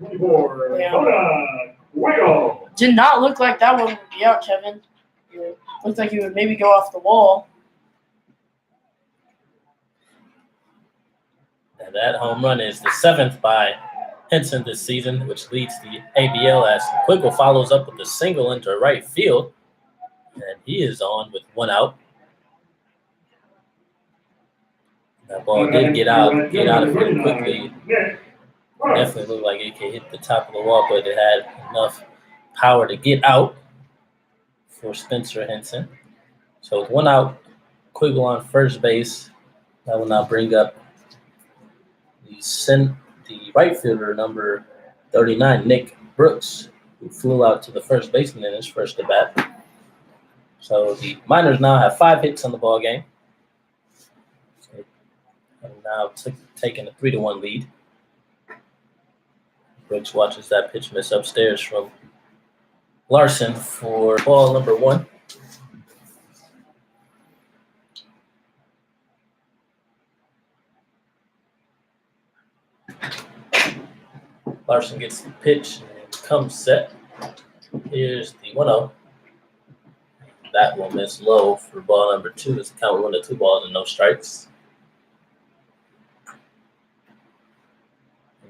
Did not look like that one would be out, Kevin. It looked like he would maybe go off the wall. And that home run is the 7th by Henson this season, which leads the ABL as Quiggle follows up with a single into right field. And he is on with 1 out. That ball did get out of here quickly. Definitely looked like it could hit the top of the wall, but it had enough power to get out for Spencer Henson. So with 1 out, Quiggle on first base. That will now bring up the right fielder, number 39, Nick Brooks, who flew out to the first baseman in his first at bat. So the Miners now have 5 hits on the ball game. So now taking a 3-1 lead. Brooks watches that pitch miss upstairs from Larson for ball number 1. Larson gets the pitch and comes set. Here's the 1-0. That will miss low for ball number 2. It's count 1 to 2 balls and no strikes.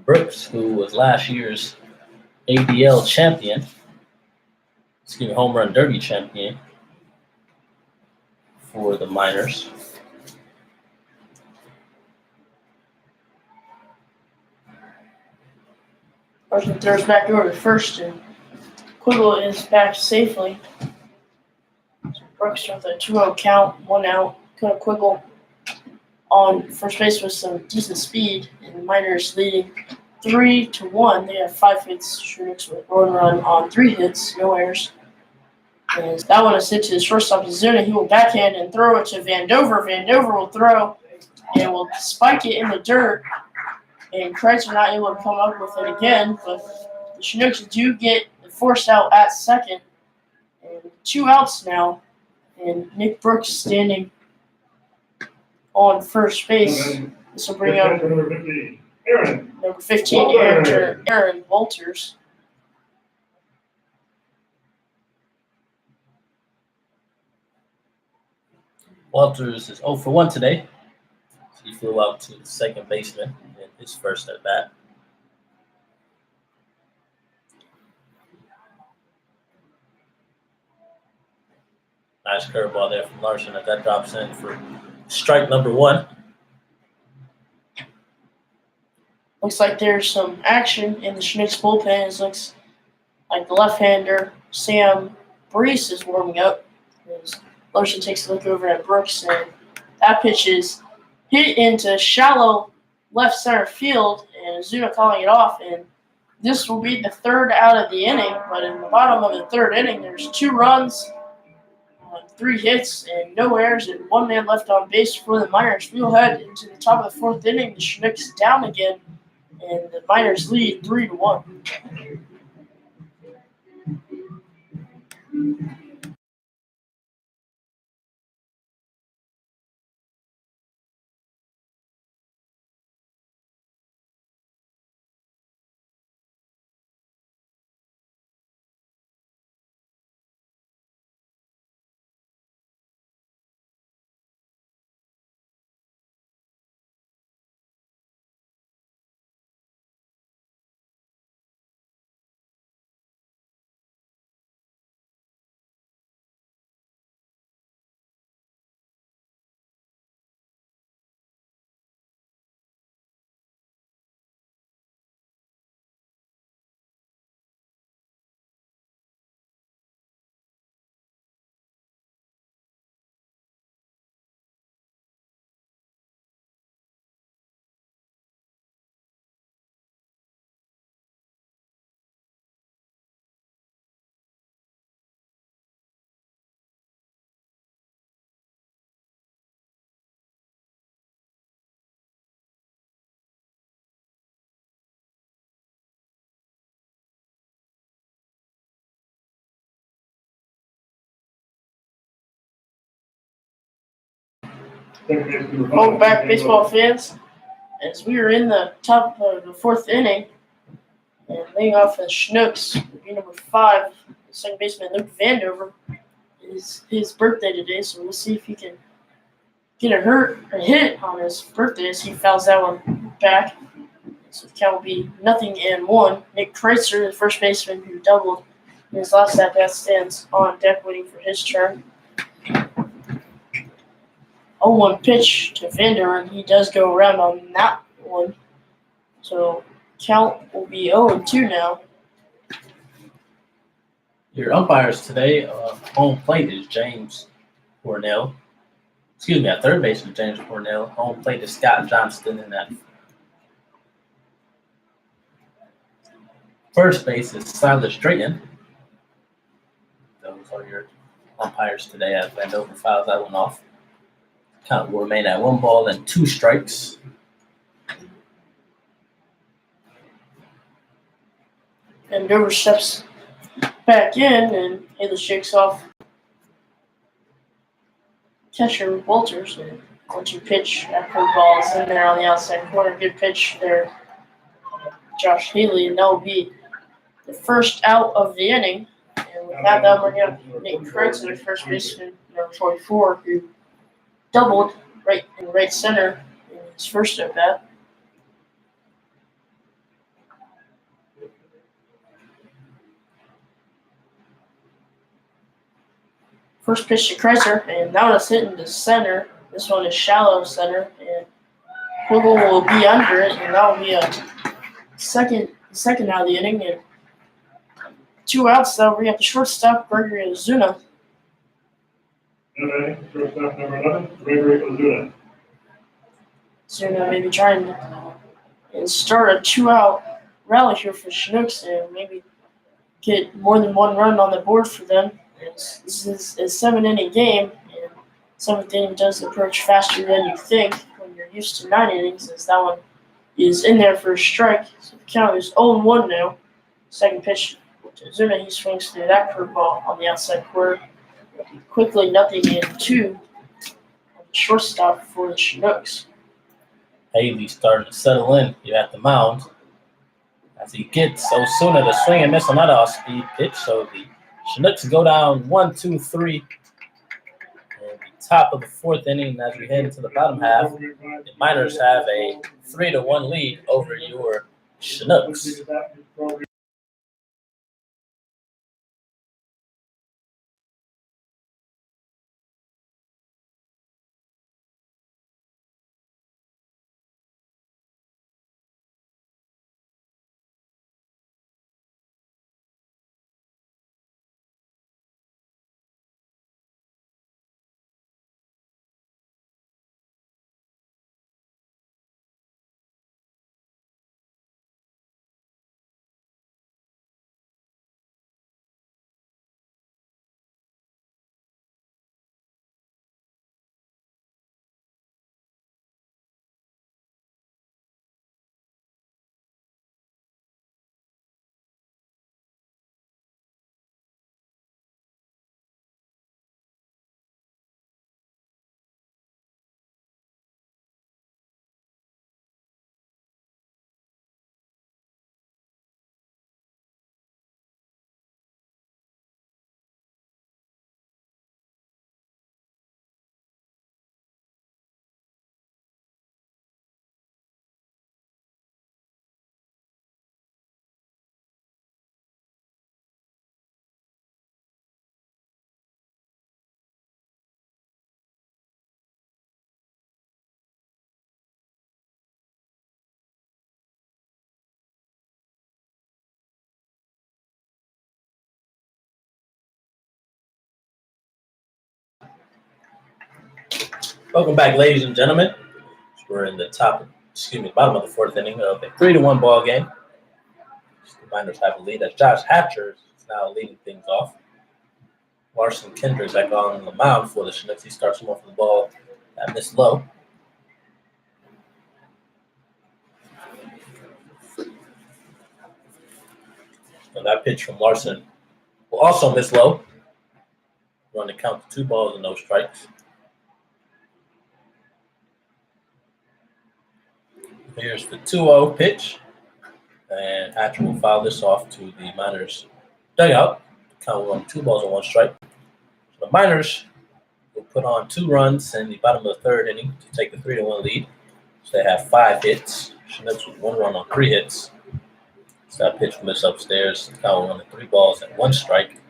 Brooks, who was last year's ABL champion, home run derby champion for the Miners. Larson throws back over to first, and Quiggle is back safely. So Brooks with a 2-0 count, 1 out. Dakota Quiggle on first base with some decent speed, and the Miners leading 3-1. They have 5 hits. Chinooks with one run on 3 hits, no errors. And that one is hit to the shortstop Zuna. He will backhand and throw it to Vandover. Vandover will throw and will spike it in the dirt. And Kreitzer not able to come up with it again, but the Chinooks do get the forced out at second. And 2 outs now, and Nick Brooks standing on first base. This will bring up number 15, Aaron Walters. Walters is 0 for 1 today. He flew out to the second baseman in his first at bat. Nice curveball there from Larson as that drops in for strike number 1. Looks like there's some action in the Chinooks bullpen. It looks like the left-hander Sam Brees is warming up. Larson takes a look over at Brooks, and that pitch is hit into shallow left center field, and Zuna calling it off. And this will be the 3rd out of the inning, but in the bottom of the 3rd inning, there's 2 runs, 3 hits, and no errors, and 1 man left on base for the Miners. We'll head into the top of the 4th inning. The Chinooks down again, and the Miners lead 3-1. Welcome back, baseball fans. As we are in the top of the 4th inning, and leading off for the Chinooks, number 5, second baseman Luke Vandover, is his birthday today, so we'll see if he can get a hit on his birthday as he fouls that one back. So the count will be 0-1. Nick Kreitzer, the first baseman who doubled in his last at-bat, stands on deck waiting for his turn. 0-1 pitch to Vandover, and he does go around on that one. So count will be 0-2 now. Your umpires today, home plate is James Cornell. At third base is James Cornell. Home plate is Scott Johnston, and at First base is Silas Drayton. Those are your umpires today as Vandover fouls that one off. Count will remain at 1 ball and 2 strikes. Vandover steps back in, and Haley shakes off catcher Walters. And 1-2 pitch. That curveball is in there on the outside corner. Good pitch there, Josh Haley, and that will be the first out of the inning. And with that, we're going to Nate Kreitzer, first baseman, number 44, who doubled right center in his first at bat. First pitch to Kreitzer, and that one is hitting the center. This one is shallow center, and Kugel will be under it, and that will be a second out of the inning. And 2 outs, though. We have the shortstop, Gregory Ozuna. Shortstop number 11, Gregory Ozuna. Ozuna maybe trying to start a 2-out rally here for Chinooks and maybe get more than 1 run on the board for them. This is a 7-inning game, and 7th inning does approach faster than you think when you're used to 9 innings, as that one is in there for a strike. So the count is 0-1 now. Second pitch to Ozuna, he swings through that curveball on the outside corner. Quickly, 0-2 on the shortstop for the Chinooks. Haley starting to settle in here at the mound as he gets Ozuna to swing and miss another off-speed pitch. So the Chinooks go down 1-2-3 in the top of the 4th inning. As we head into the bottom half, the Miners have a 3-1 lead over your Chinooks. Welcome back, ladies and gentlemen. We're in the bottom of the 4th inning of a 3-1 ball game. The Miners have a lead as Josh Hatcher is now leading things off. Larson Kendrick back on the mound for the Chinooks. He starts him off with the ball that missed low. And that pitch from Larson will also miss low. Run to count to 2 balls and no strikes. Here's the 2-0 pitch. And Hatcher will foul this off to the Miners dugout. Count will run 2 balls and 1 strike. So the Miners will put on 2 runs in the bottom of the 3rd inning to take the 3-1 lead. So they have 5 hits. Chinooks with 1 run on 3 hits. So that pitch will miss upstairs. Count will run 3 balls and 1 strike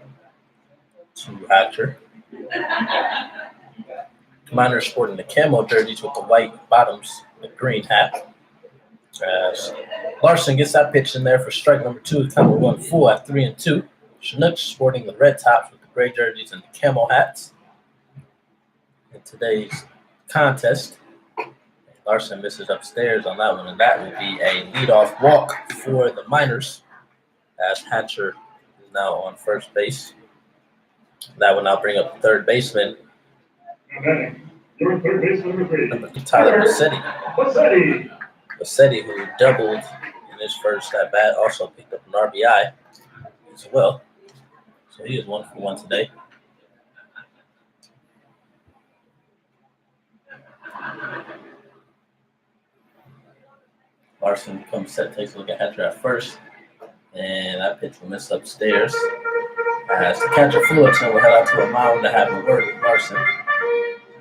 to Hatcher. Miners sporting the camo jerseys with the white bottoms, the green hat. As Larson gets that pitch in there for strike number 2. The count will run full at 3-2. Chinooks sporting the red tops with the gray jerseys and the camo hats. In today's contest, Larson misses upstairs on that one, and that will be a leadoff walk for the Miners. as Hatcher is now on first base. That will now bring up the third baseman, Your third baseman, number 3. number 2, Tyler Bassetti. Bassetti. Bassetti, who doubled in his first at bat, also picked up an RBI as well. So he is 1 for 1 today. Larson comes set, takes a look at Hatcher at first, and that pitch will miss upstairs. As the catcher Phillips will head out to a mound to have a word with Larson.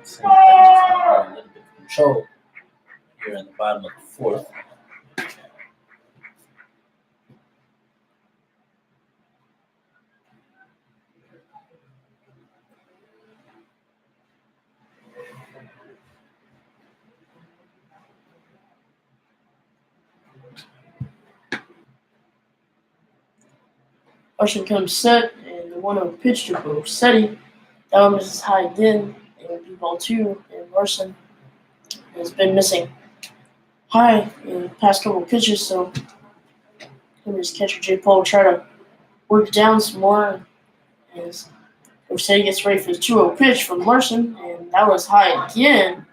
Seems like he's a little bit of control here in the bottom of the fourth. Larson comes set, and the 1-0 pitch to Bassetti. That one misses high again. It will be ball 2, and Larson has been missing high in the past couple of pitches, so him and his catcher J. Paul will try to work down some more. As Bassetti gets ready for the 2-0 pitch from Larson, and that was high again.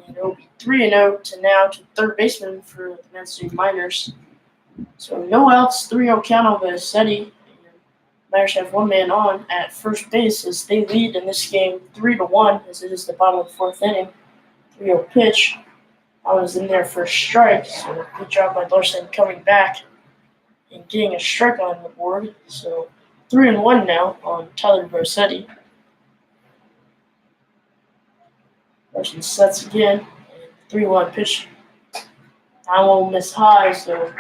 And it will be 3-0 to third baseman for the Matsui Miners. So no outs, 3-0 count on Bassetti. Miners have one man on at first base as they lead in this game 3-1 as it is the bottom of the fourth inning. 3-0 pitch. I was in there for a strike, so good job by Larson coming back and getting a strike on the board. So 3-1 now on Tyler Bassetti. Larson sets again. 3-1 pitch. I won't miss high, so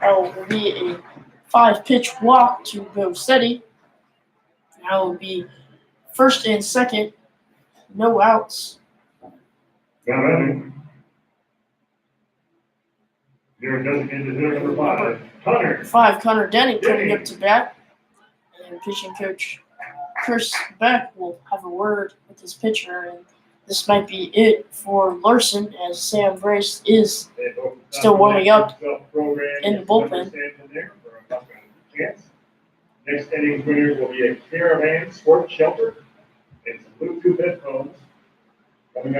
that will be a 5-pitch walk to Bassetti. That will be first and second, no outs. Your designated hitter, number 5, Connor. 5, Connor Denning coming up to bat. And pitching coach Chris Beck will have a word with his pitcher. And this might be it for Larson as Sam Brace is still warming up in the bullpen. Next inning's winner will be a Caravan Sports Shelter. It's Bluetooth headphones. And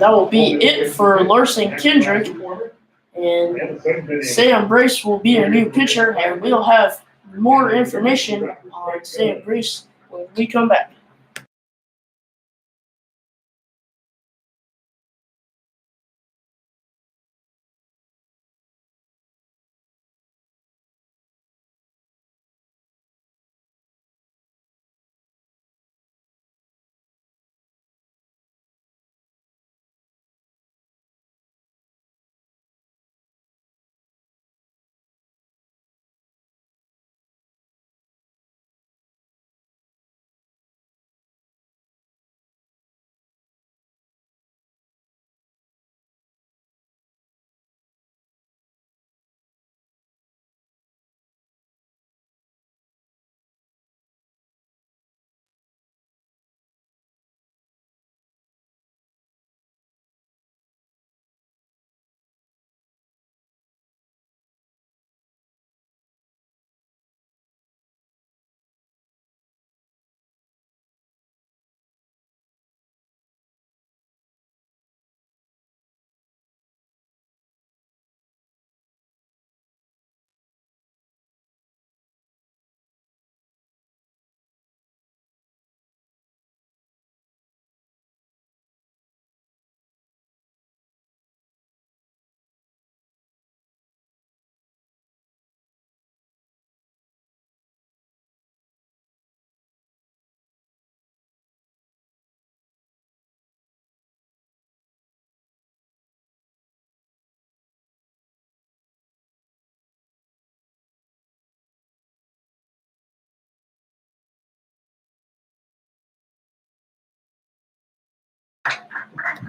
that will be it for Larson Kendrick. And Sam Brace will be a new pitcher, and we'll have more information on Sam Brace when we come back.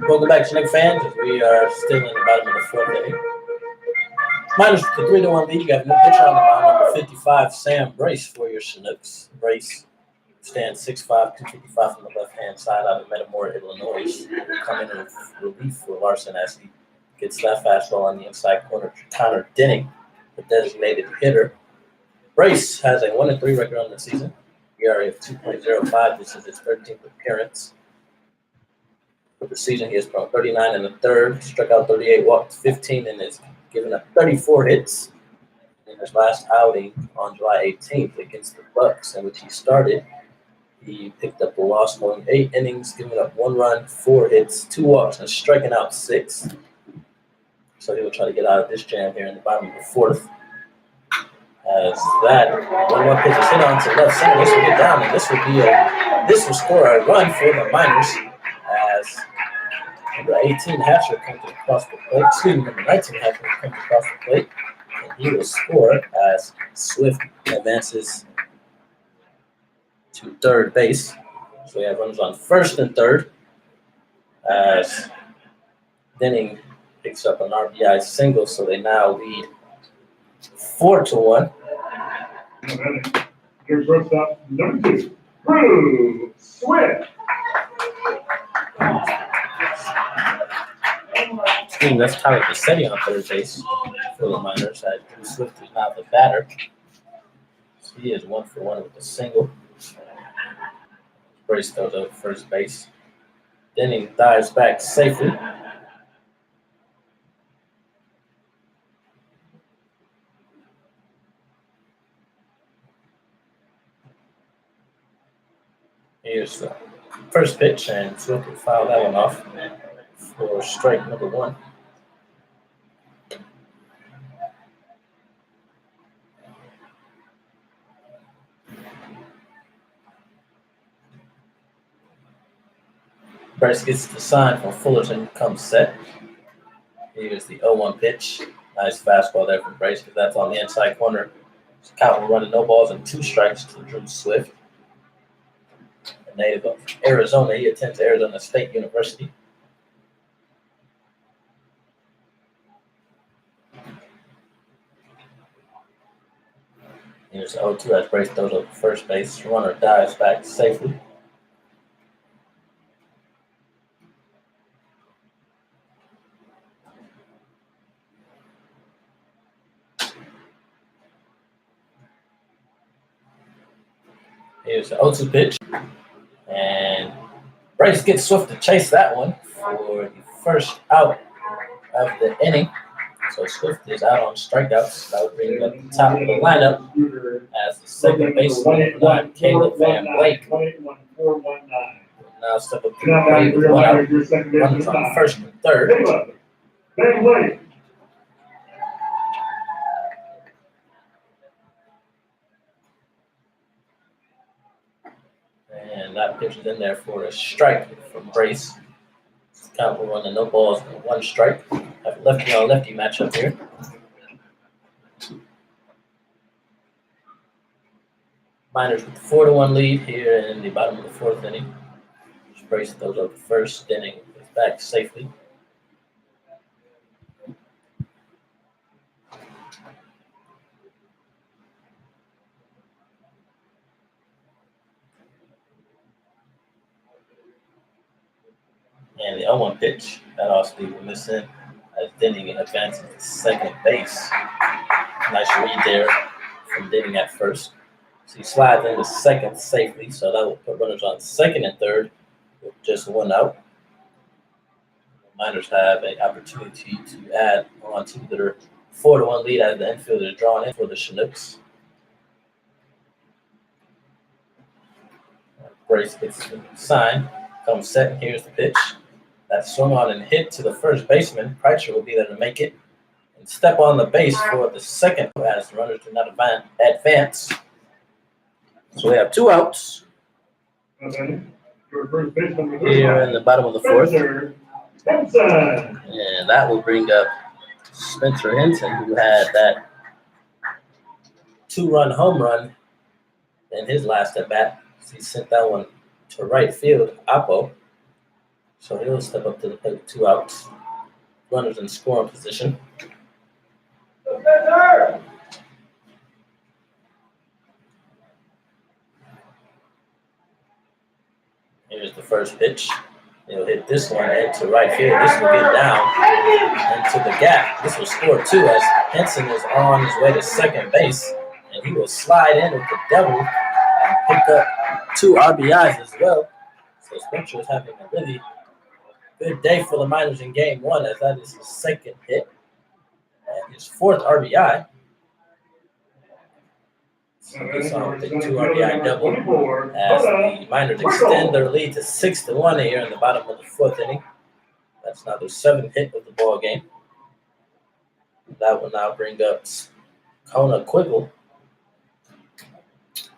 Welcome back, Chinooks fans. We are still in the bottom of the fourth inning. Minus the 3-1 lead. You got a new pitcher on the mound, number 55, Sam Brace for your Chinooks. Brace stands 6'5", 255 from the left-hand side out of Metamora, Illinois. Coming in relief for Larson as he gets that fastball on the inside corner to Connor Denning, the designated hitter. Brace has a 1-3 record on the season. ERA of 2.05. This is his 13th appearance. For the season, he has thrown 39 in the third, struck out 38, walked 15, and has given up 34 hits. In his last outing on July 18th against the Bucks, in which he started, he picked up a loss, going 8 innings, giving up 1 run, 4 hits, 2 walks, and striking out 6. So he will try to get out of this jam here in the bottom of the 4th. As that 1-1 pitch is hit on to left center, this will get down, and this will score a run for the Miners. As number 18 Hatcher comes across the plate. Excuse me, number 19 Hatcher comes across the plate, and he will score as Swift advances to third base. So we have runners on first and third. As Denning picks up an RBI single, so they now lead 4-1. Here's shortstop number 2, Drew Swift. That's Tyler Bassetti on third base for the Miners. Drew Swift is now the batter. So he is 1 for 1 with a single. Brace goes up first base. Denning dives back safely. Here's the first pitch, and Swift will foul that one off for strike number 1. Bryce gets the sign from Fullerton, comes set. Here's the 0-1 pitch. Nice fastball there from Bryce, because that's on the inside corner. Count will run no balls and 2 strikes to Drew Swift. A native of Arizona, he attends Arizona State University. Here's the 0-2 as Bryce throws up first base. Runner dives back safely. Here's the 0-2 pitch. And Bryce gets Swift to chase that one for the first out of the inning. So Swift is out on strikeouts. That would bring up the top of the lineup as the second baseman, Caleb Van Blake. Now step up to the plate with 1 out. Runners on first and third. Van Blake. And that pitch is in there for a strike from Brace. Count will run the no balls and 1 strike. Have a lefty on lefty matchup here. Miners with the 4-1 lead here in the bottom of the 4th inning. Brace throws up the first inning, is back safely. And the 0-1 pitch, that also will miss in as Denning advances to second base. Nice read there from Denning at first. So he slides into second safely, so that will put runners on second and third with just 1 out. The Miners have an opportunity to add on to their 4-1 lead as the infield is drawn in for the Chinooks. Brace gets the sign, comes set, and here's the pitch. That swung on and hit to the first baseman. Kreitzer will be there to make it and step on the base for the second as the runners do not advance. So we have 2 outs here in the bottom of the 4th. And that will bring up Spencer Henson, who had that 2-run home run in his last at bat. He sent that one to right field, Oppo. So he'll step up to the plate with 2 outs. Runners in scoring position. Here's the first pitch. He'll hit this one into right field. This will get down into the gap. This will score 2 as Henson is on his way to second base. And he will slide in with the double and pick up 2 RBIs as well. So Spencer is having a really good day for the Miners in game 1, as that is his second hit and his 4th RBI. So this on with a 2 RBI double as the Miners extend their lead to 6-1 here in the bottom of the 4th inning. That's now their 7th hit of the ball game. That will now bring up Kona Quiggle,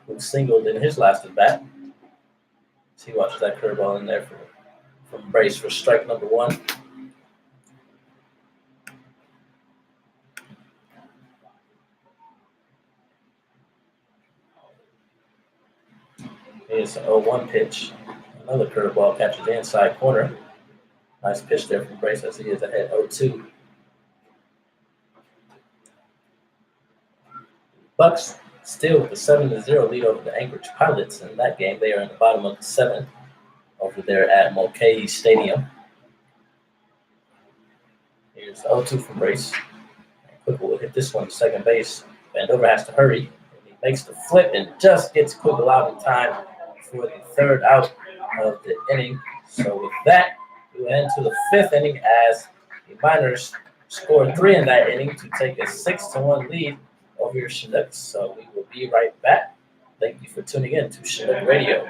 who singled in his last at bat. He watches that curveball in there from Brace for strike number 1. Here's an 0-1 pitch. Another curveball catches the inside corner. Nice pitch there from Brace as he is ahead 0-2. Bucks still with a 7-0 lead over the Anchorage Pilots. In that game, they are in the bottom of the 7th over there at Mulcahy Stadium. Here's 0-2 from Brace. Quiggle will hit this one to second base. Vandover has to hurry. He makes the flip and just gets Quiggle out in time for the 3rd out of the inning. So with that, we will end to the 5th inning as the Miners scored 3 in that inning to take a 6-1 lead over your Chinooks. So we will be right back. Thank you for tuning in to Chinook Radio.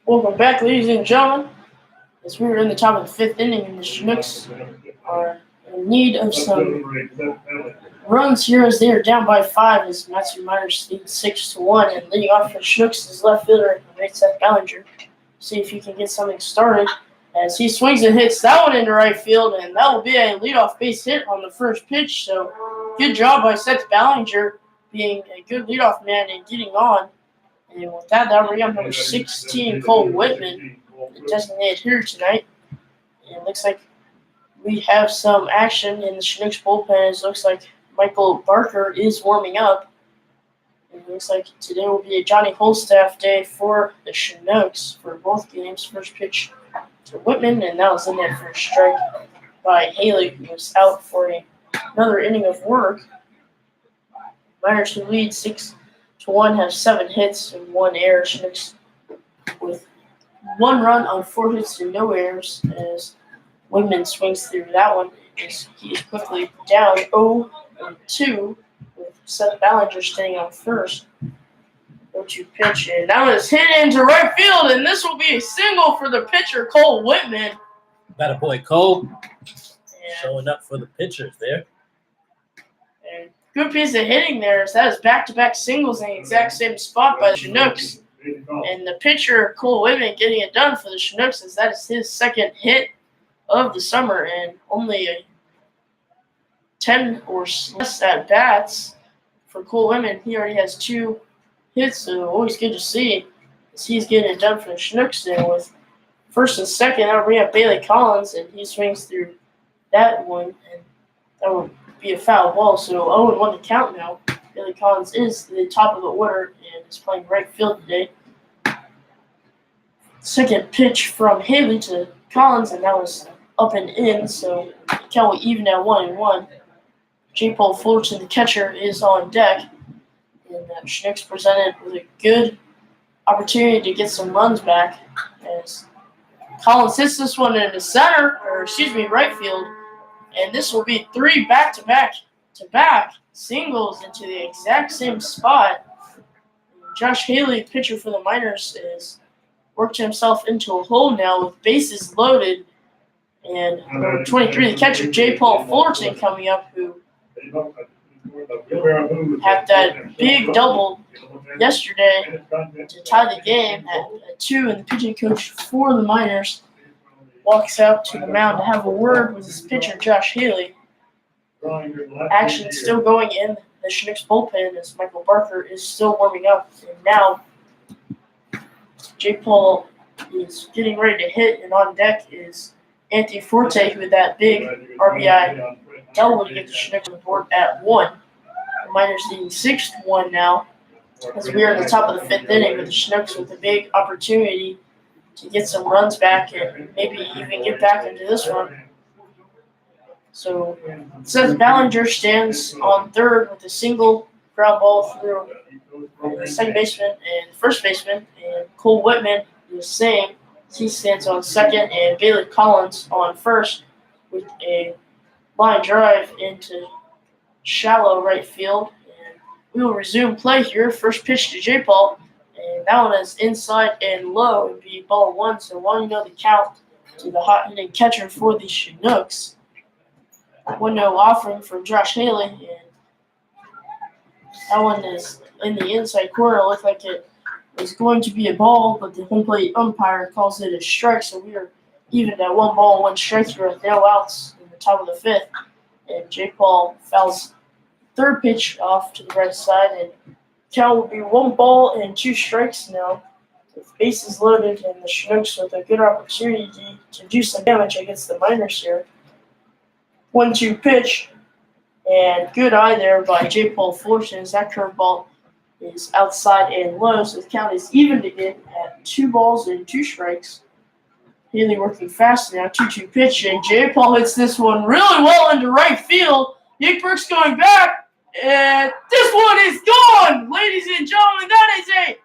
Welcome back, ladies and gentlemen. As we were in the top of the 5th inning, and the Chinooks are in need of some runs here as they are down by 5 as Matthew Miners lead 6-1. And leading off for the Chinooks is left fielder Seth Ballinger. See if he can get something started as he swings and hits that one into right field, and that will be a leadoff base hit on the first pitch. So good job by Seth Ballinger being a good leadoff man and getting on. And with that, that'll bring up number 16, Cole Whitman, the designated hitter tonight. And it looks like we have some action in the Chinooks bullpen. It looks like Michael Barker is warming up. And it looks like today will be a Johnny Holstaff day for the Chinooks for both games. First pitch to Whitman, and that was in there for a strike by Haley, who was out for another inning of work. Miners, who lead 6-1, have 7 hits and 1 error. Chinooks with 1 run on 4 hits and no errors as Whitman swings through that one. As he is quickly down 0-2 with Seth Ballinger staying on first. 0-2 pitch, and that one is hit into right field, and this will be a single for the pitcher, Cole Whitman. That a boy Cole And, showing up for the pitchers there. and good piece of hitting there. So that is back-to-back singles in the exact same spot by the Chinooks. And the pitcher, Cole Whitman, getting it done for the Chinooks as that is his 2nd hit of the summer and only a 10 or less at-bats for Cole Whitman. He already has 2 hits, so always good to see as he's getting it done for the Chinooks there with first and second. That'll bring up Bailey Collins, and he swings through that one, and that will be a foul ball. So 0-1 to count now. Bailey Collins is the top of the order and is playing right field today. Second pitch from Haley to Collins, and that was up and in, so count will even at 1-1. J. Paul Fullerton, the catcher, is on deck. And Chinooks presented with a good opportunity to get some runs back as Collins hits this one into right field, and this will be 3 back-to-back singles into the exact same spot. Josh Haley, pitcher for the Miners, is worked himself into a hole now with bases loaded, and number 23, the catcher, J. Paul Fullerton, coming up, who had that big double yesterday to tie the game at 2, and the pitching coach for the Miners walks out to the mound to have a word with his pitcher, Josh Haley. Action still going in the Chinooks bullpen as Michael Barker is still warming up, and now J. Paul is getting ready to hit, and on deck is Anthony Forte, who had that big RBI double to get the Chinooks on the board at 1. The Miners leading 6-1 now, as we are at the top of the 5th inning with the Chinooks with a big opportunity to get some runs back and maybe even get back into this one. So Seth Ballinger stands on third with a single ground ball through the second baseman and first baseman, and Cole Whitman the same. He stands on second, and Bailey Collins on first with a line drive into shallow right field. And we will resume play here. First pitch to J. Paul, and that one is inside and low and be ball 1. So wanting to know the count to the hot hitting catcher for the Chinooks. 1-0 offering from Josh Haley, and that one is in the inside corner. It looked like it was going to be a ball, but the home plate umpire calls it a strike. So we are even at 1 ball, 1 strike here with no outs in the top of the 5th. And J. Paul fouls third pitch off to the right side, and count will be 1 ball and 2 strikes now, with bases loaded, and the Chinooks with a good opportunity to do some damage against the Miners here. 1-2 pitch, and good eye there by J. Paul Fullerton as that curveball is outside and low, so the count is evened again at 2 balls and 2 strikes. Haley working fast now, 2-2 pitch, and J. Paul hits this one really well into right field. Nick Burke's going back, and this one is gone, ladies and gentlemen. That is a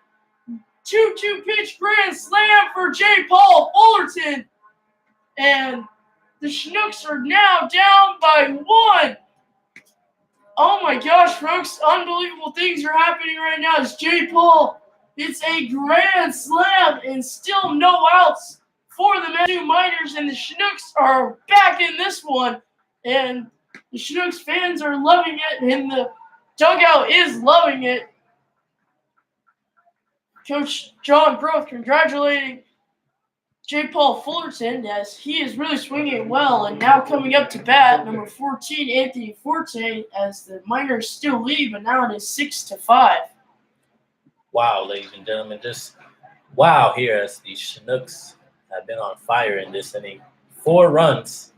2-2 pitch grand slam for J. Paul Fullerton, and the Chinooks are now down by 1. Oh my gosh, folks, unbelievable things are happening right now as J. Paul hits a grand slam and still no outs for the Miners, and the Chinooks are back in this one, and the Chinooks fans are loving it, and the dugout is loving it. Coach John Groth congratulating J. Paul Fullerton as he is really swinging well, and now coming up to bat, number 14, Anthony Forte, as the Miners still lead, but now it is 6-5. Wow, ladies and gentlemen, just wow here as the Chinooks have been on fire in this inning. 4 runs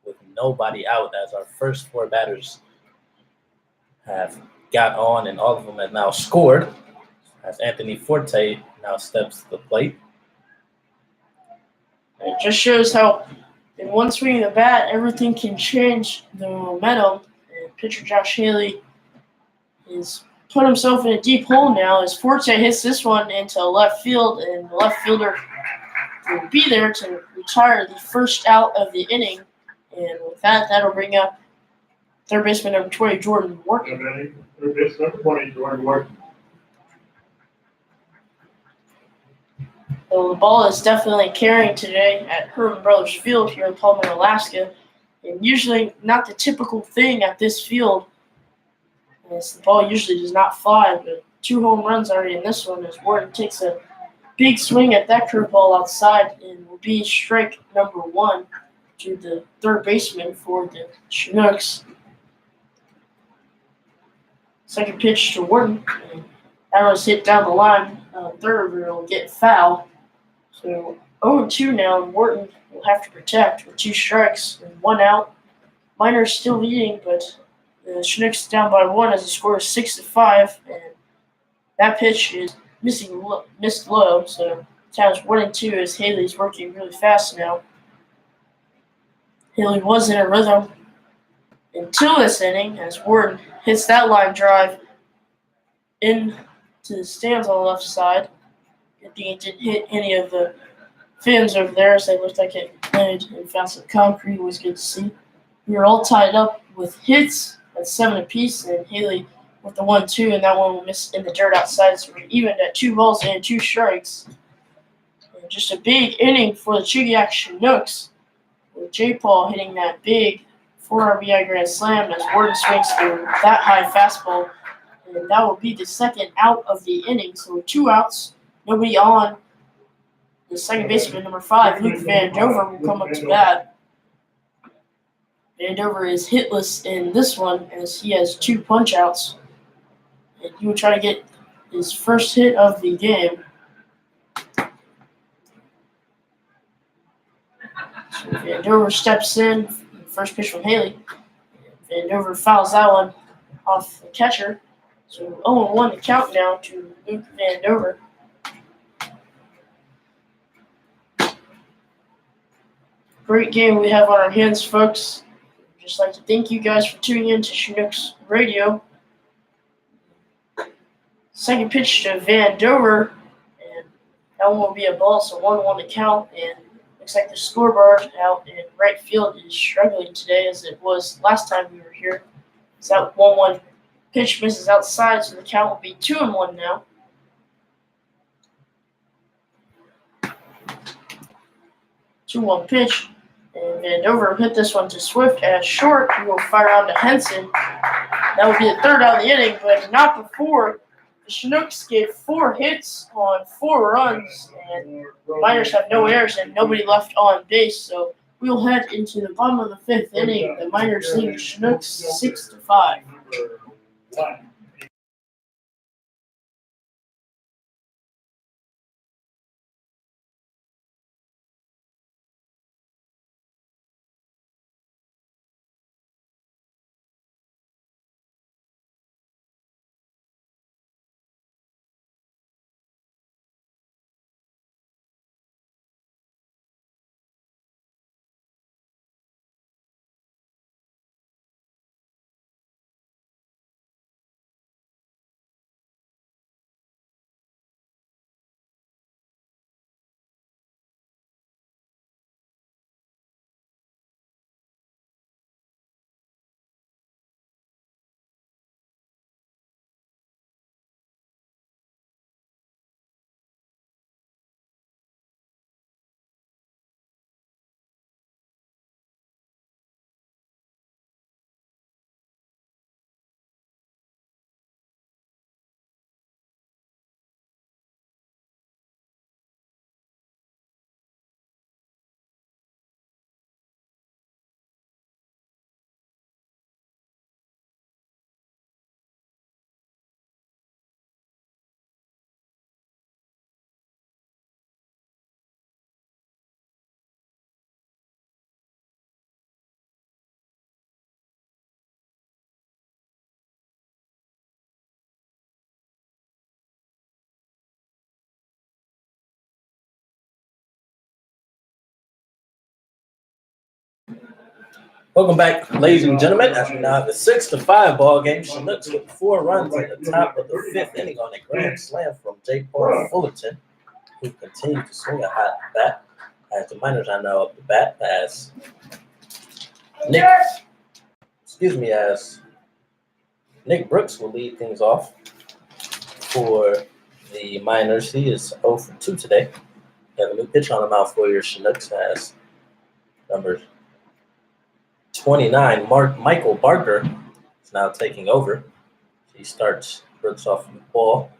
with nobody out as our first 4 batters have got on, and all of them have now scored as Anthony Forte now steps to the plate. It just shows how in one swing of the bat, everything can change the momentum. And pitcher Josh Haley is put himself in a deep hole now as Forte hits this one into left field, and the left fielder will be there to retire the first out of the inning. And with that, that'll bring up third baseman number 20, Jordan Wharton. Third baseman number 20, Jordan Wharton. So the ball is definitely carrying today at Herman Brothers Field here in Palmer, Alaska. And usually not the typical thing at this field, as the ball usually does not fly, but 2 home runs already in this one as Wharton takes a big swing at that curveball outside and will be strike number 1 to the third baseman for the Chinooks. Second pitch to Wharton. And that was hit down the line. Third, will get foul. So 0-2 now, and Wharton will have to protect with 2 strikes and 1 out. Miners still leading, but the Chinooks down by 1 as the score is 6-5, and that pitch is missed low. So times 1 and 2 as Haley's working really fast now. Haley was in a rhythm until this inning as Wharton hits that line drive into the stands on the left side. Good thing it didn't hit any of the fans over there as they looked like it landed and found some concrete. It was good to see. We were all tied up with hits at 7 apiece, and Haley with the 1-2, and that one missed in the dirt outside. So we're evened at 2 balls and 2 strikes. And just a big inning for the Chugiak Chinooks, with J. Paul hitting that big 4 RBI grand slam as Warden swings through that high fastball. And that will be the second out of the inning. So with 2 outs, nobody on. The second baseman, number 5, Luke Van Dover, will come up to bat. Van Dover is hitless in this one as he has 2 punch-outs. And he will try to get his first hit of the game. So Van Dover steps in. First pitch from Haley. Van Dover fouls that one off the catcher. So 0-1 the count down to Luke Van Dover. Great game we have on our hands, folks. I'd just like to thank you guys for tuning in to Chinooks Radio. Second pitch to Van Dover, and that one will be a ball, so 1-1 to count. And looks like the scoreboard out in right field is struggling today as it was last time we were here. So that 1-1 pitch misses outside, so the count will be 2-1 now. Two-one pitch, and Van Dover hit this one to Swift at short. He will fire on to Henson. That will be the third out of the inning, but not before the Chinooks gave 4 hits on 4 runs, and the Miners have no errors and nobody left on base. So we will head into the bottom of the 5th inning. The Miners lead the Chinooks 6-5. Welcome back, ladies and gentlemen. As we now have the 6-5 ball game, Chinooks with 4 runs at the top of the 5th inning on a grand slam from J. Paul Fullerton, who continued to swing a hot bat. As the Miners are now up the bat as Nick Brooks will lead things off for the Miners. He is 0 for 2 today. We have a new pitch on the mound for your Chinooks as number 29, Michael Barker is now taking over. He starts Brooks off the ball.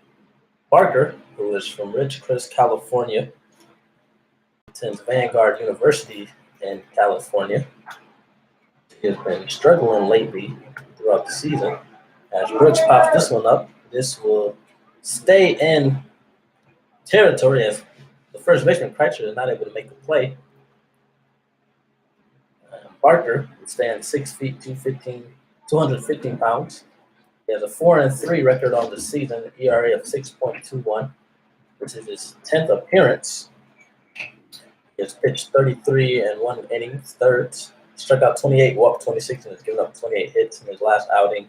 Barker, who is from Ridgecrest, California, attends Vanguard University in California. He has been struggling lately throughout the season. As Brooks pops this one up, this will stay in territory as the first baseman, Kreitzer, is not able to make the play. Barker stands 6 feet, 215 pounds. He has a 4-3 record on the season, ERA of 6.21, which is his 10th appearance. He has pitched 33 and 1 inning, thirds, struck out 28, walked 26, and has given up 28 hits in his last outing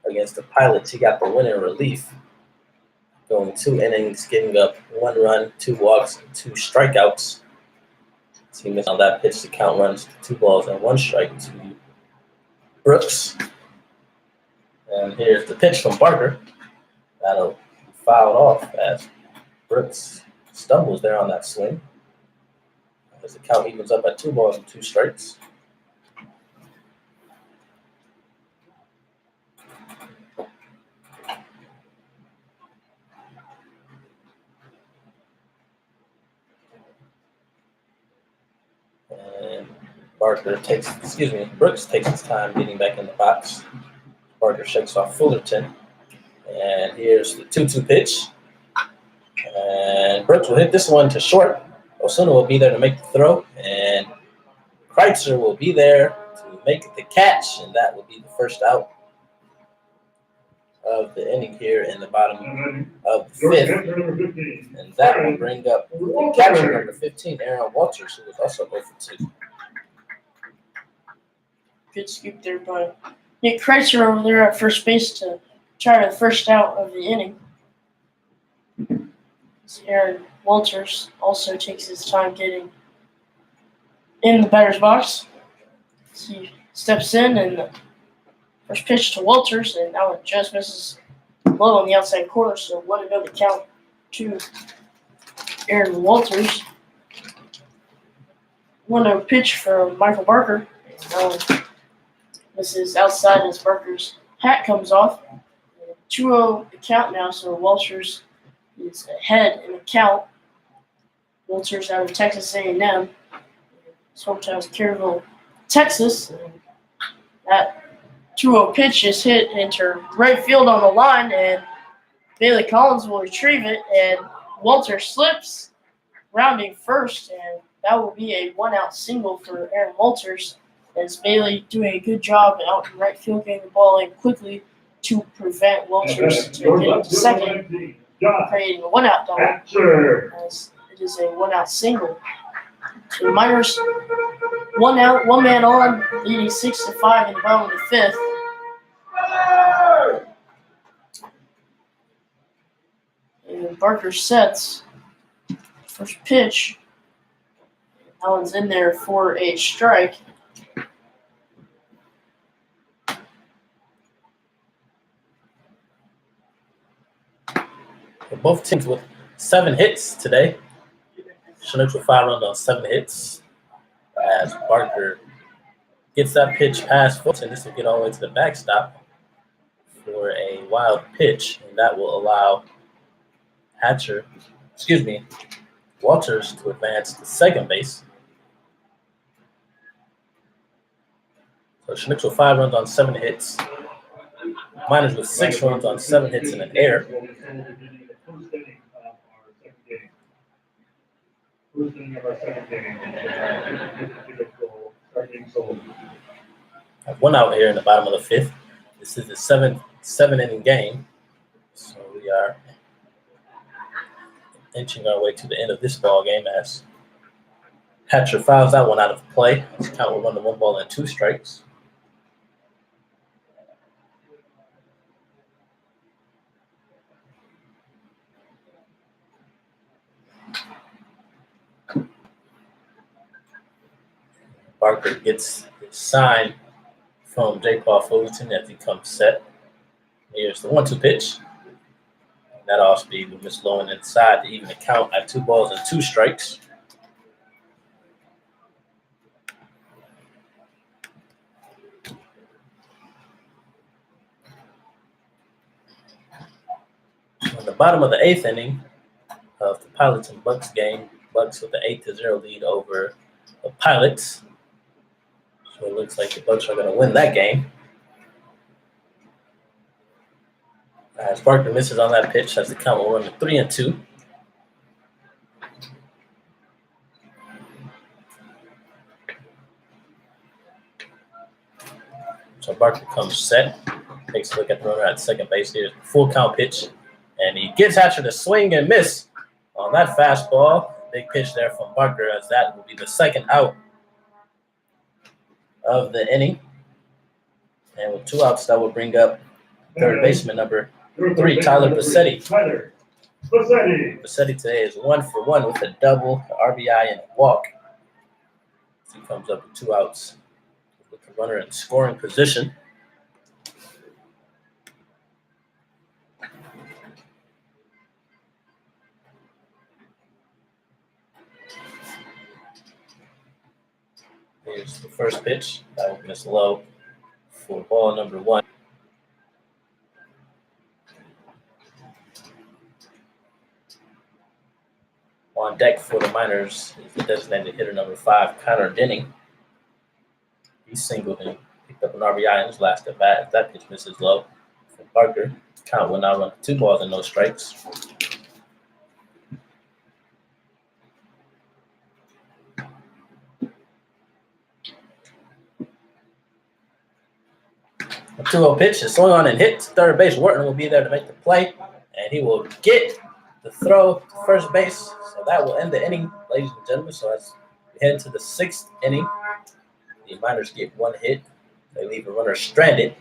against the Pilots. He got the win in relief, going 2 innings, giving up 1 run, 2 walks, and 2 strikeouts. So he missed on that pitch. The count runs to 2 balls and 1 strike to Brooks. And here's the pitch from Barker. That'll be fouled off as Brooks stumbles there on that swing. As the count evens up at 2 balls and 2 strikes. And Brooks takes his time getting back in the box. Barker shakes off Fullerton. And here's the 2-2 pitch. And Brooks will hit this one to short. Osuna will be there to make the throw. And Kreitzer will be there to make the catch. And that will be the first out of the inning here in the bottom of the 5th. And that will bring up the catcher number 15, Aaron Walters, who was also 0 for 2. Good scoop there by Nick Kreitzer over there at first base to try the first out of the inning. Aaron Walters also takes his time getting in the batter's box. He steps in, and the first pitch to Walters, and that one just misses low on the outside corner, so 1-0 to count to Aaron Walters. 1-0 pitch from Michael Barker. That one misses outside as Barker's hat comes off. 2-0 the count now, so Walters is ahead in the count. Walters out of Texas A&M. His hometown is Kerrville, Texas. And that 2-0 pitch is hit into right field on the line, and Bailey Collins will retrieve it, and Walters slips, rounding first, and that will be a 1-out single for Aaron Walters, as Bailey doing a good job out in right field, getting the ball in quickly to prevent Walters to get to second, creating a 1-out double, as it is a 1-out single. So the Miners 1 out, 1 man on, leading 6-5 in the bottom of the 5th. And Barker sets first pitch. That one's in there for a strike. Both teams with 7 hits today. Chinooks with 5 runs on 7 hits. As Barker gets that pitch past Fulton, this will get all the way to the backstop for a wild pitch, and that will allow Walters to advance to second base. So Chinooks with 5 runs on 7 hits. Miners with 6 runs on 7 hits and an error. First inning of our second inning. Have 1 out here in the bottom of the 5th. This is the 7-inning game. So we are inching our way to the end of this ball game as Hatcher fouls that one out of play. His count will run to 1 ball and 2 strikes. Barker gets his sign from J. Paul Fullerton as he comes set. Here's the 1-2 pitch. That off speed with Miss Lowen inside to even the count at 2 balls and 2 strikes. On the bottom of the 8th inning of the Pilots and Bucks game, Bucks with the 8-0 lead over the Pilots. So it looks like the Bucks are going to win that game. As Barker misses on that pitch, as the count will run to 3-2. So Barker comes set, takes a look at the runner at second base. Here's the full count pitch, and he gets Hatcher to swing and miss on that fastball. Big pitch there from Barker, as that will be the 2nd out of the inning. And with 2 outs, that will bring up third baseman number 3, Tyler Bassetti. Bassetti today is 1 for 1 with a double, RBI, and a walk. He comes up with 2 outs with the runner in scoring position. Here's the first pitch. That will miss low for ball number 1. On deck for the Miners is the designated hitter number 5, Connor Denning. He singled and picked up an RBI in his last at bat. That pitch misses low for Parker. Count will now run 2 balls and no strikes. A 2-0 pitch is swung on and hit to third base. Wharton will be there to make the play, and he will get the throw to first base. So that will end the inning, ladies and gentlemen. So as we head to the 6th inning, the Miners get 1 hit. They leave a runner stranded.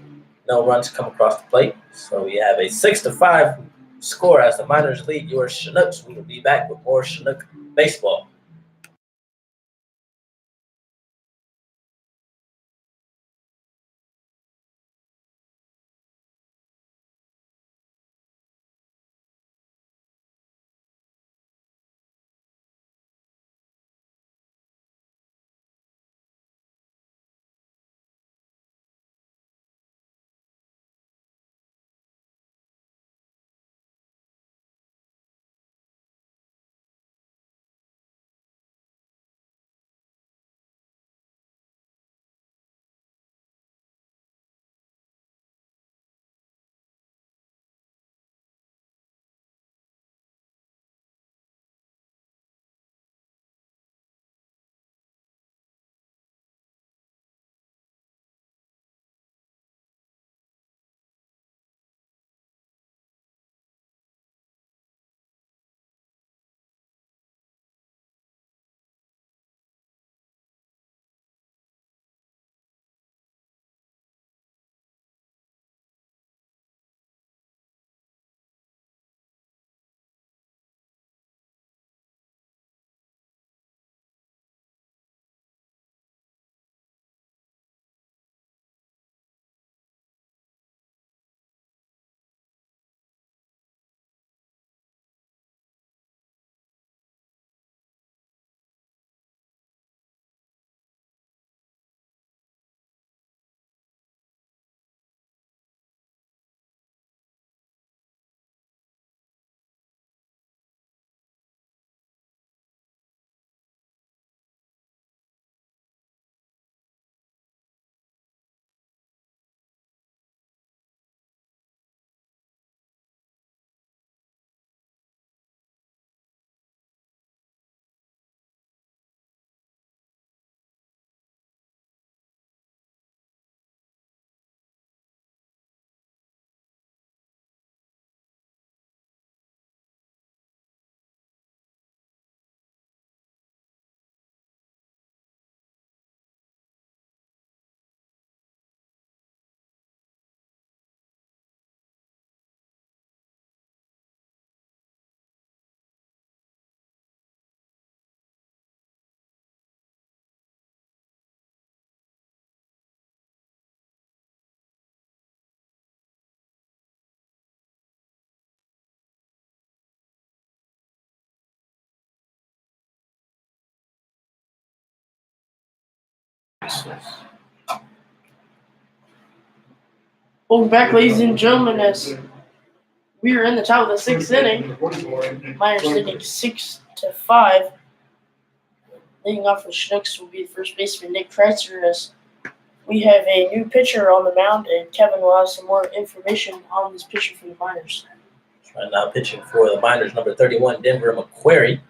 No runs come across the plate. So we have a 6-5 score as the Miners lead your Chinooks. We will be back with more Chinook baseball. Welcome back, ladies and gentlemen, as we are in the top of the 6th inning. Miners leading 6-5. Leading off for Chinooks will be the first baseman Nick Kreitzer, as we have a new pitcher on the mound, and Kevin will have some more information on this pitcher for the Miners. Right now pitching for the Miners, number 31, Denver McQuarrie.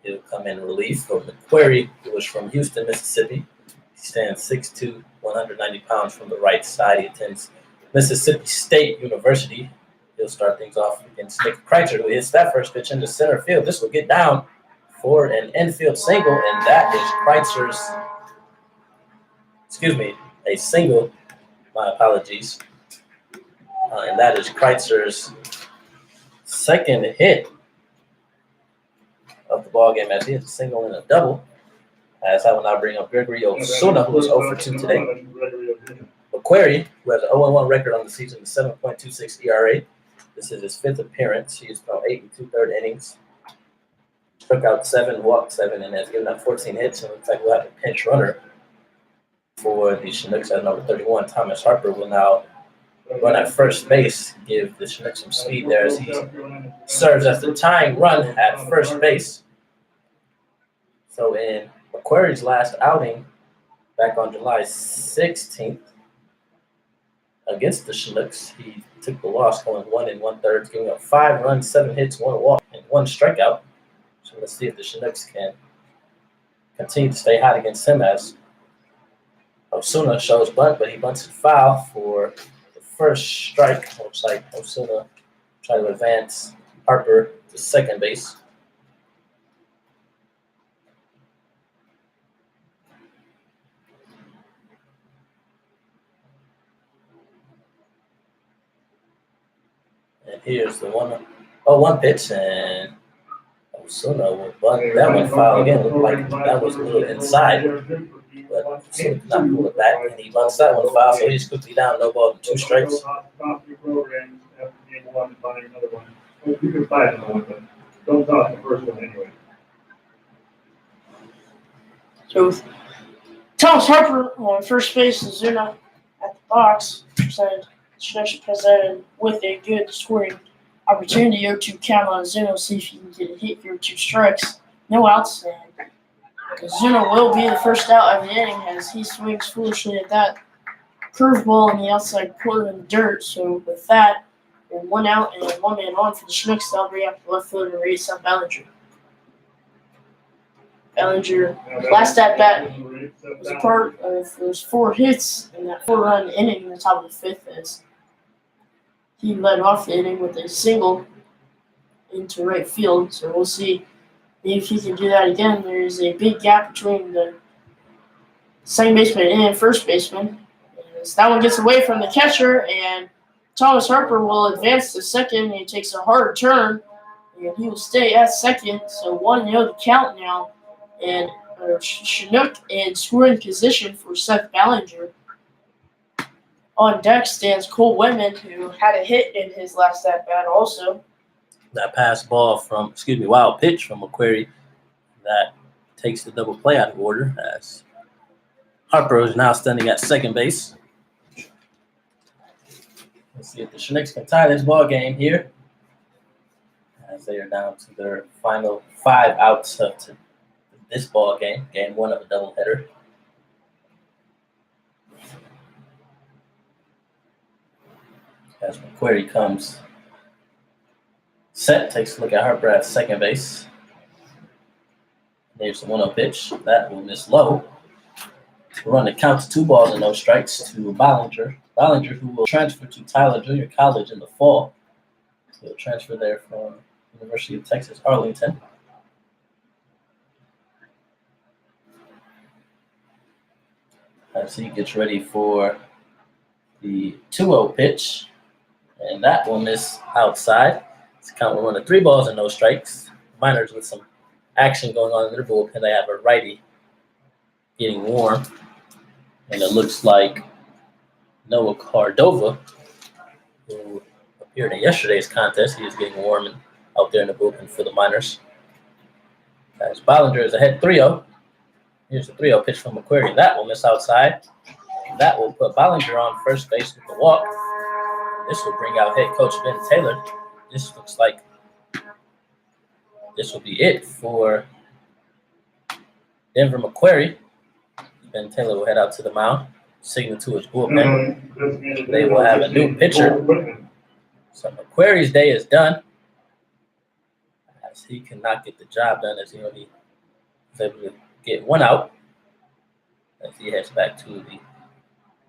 He'll come in relief for McQuarrie, who was from Houston, Mississippi. He stands 6'2", 190 pounds from the right side. He attends Mississippi State University. He'll start things off against Nick Kreitzer, who hits that first pitch into center field. This will get down for an infield single, and that is Kreitzer's, a single. My apologies. And that is Kreitzer's second hit of the ball game, as he hits a single and a double. As I will now bring up Gregory Osuna, who is 0 for 2 today. McQuarrie, who has an 0-1 record on the season with 7.26 ERA. This is his 5th appearance. He has thrown 8 2/3 innings, struck out 7, walked 7, and has given up 14 hits. And it looks like we'll have a pinch runner for the Chinooks at number 31. Thomas Harper will now run at first base, give the Chinooks some speed there as he serves as the tying run at first base. So in McQuarrie's last outing back on July 16th against the Chinooks, he took the loss going 1 1/3, giving up 5 runs, 7 hits, 1 walk, and 1 strikeout. So let's see if the Chinooks can continue to stay hot against him as Osuna shows bunt, but he bunts it foul for the first strike. Looks like Osuna trying to advance Harper to second base. And here's the 1-0 pitch, and Osuna will bunt that one foul again. Looked like that was a little inside, but Osuna could not pull it back, and he bunts that one foul, so he's quickly down, no ball, 2 strikes. Don't talk the first one anyway. So with Thomas Harper on first base, Osuna at the box, presented with a good scoring opportunity. 0-2 count on Osuna. See if he can get a hit here. 2 strikes, no outs, and Osuna will be the first out of the inning as he swings foolishly at that curveball in the outside corner in the dirt. So with that, and 1 out and 1 man on for the Chinooks, they'll bring up the left fielder, Ray's Ballinger. Ballinger, last at bat, was a part of those 4 hits in that 4-run inning in the top of the 5th as he led off the inning with a single into right field. So we'll see if he can do that again. There's a big gap between the second baseman and first baseman. As that one gets away from the catcher, and Thomas Harper will advance to second, and he takes a hard turn, and he will stay at second. So 1-0 to count now, and Chinook in scoring position for Seth Ballinger. On deck stands Cole Whitman, who had a hit in his last at-bat also. That wild pitch from McQuarrie that takes the double play out of order as Harper is now standing at second base. Let's see if the Chinooks can tie this ball game here as they are down to their final 5 outs of this ball game, game 1 of a doubleheader. As McQuarrie comes set, takes a look at Harper at second base. There's the 1-0 pitch. That will miss low. We'll run the count to 2 balls and no strikes to Ballinger. Ballinger, who will transfer to Tyler Junior College in the fall. He'll transfer there from University of Texas, Arlington. As he gets ready for the 2-0 pitch, and that will miss outside. It's count will run to 3 balls and no strikes. Miners with some action going on in their bullpen. They have a righty getting warm, and it looks like Noah Cordova, who appeared in yesterday's contest, he is getting warm and out there in the bullpen for the Miners. As Ballinger is ahead 3-0. Here's the 3-0 pitch from McQuarrie. That will miss outside. That will put Ballinger on first base with the walk. This will bring out head coach Ben Taylor. This looks like this will be it for Denver McQuarrie. Ben Taylor will head out to the mound, signal to his bullpen. They will have a new pitcher. So McQuarrie's day is done, as he cannot get the job done, as he only was able to get 1 out as he heads back to the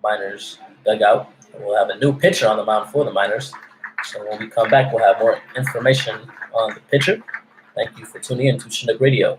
Miners dugout. And we'll have a new pitcher on the mound for the Miners. So when we come back, we'll have more information on the pitcher. Thank you for tuning in to Chinook Radio.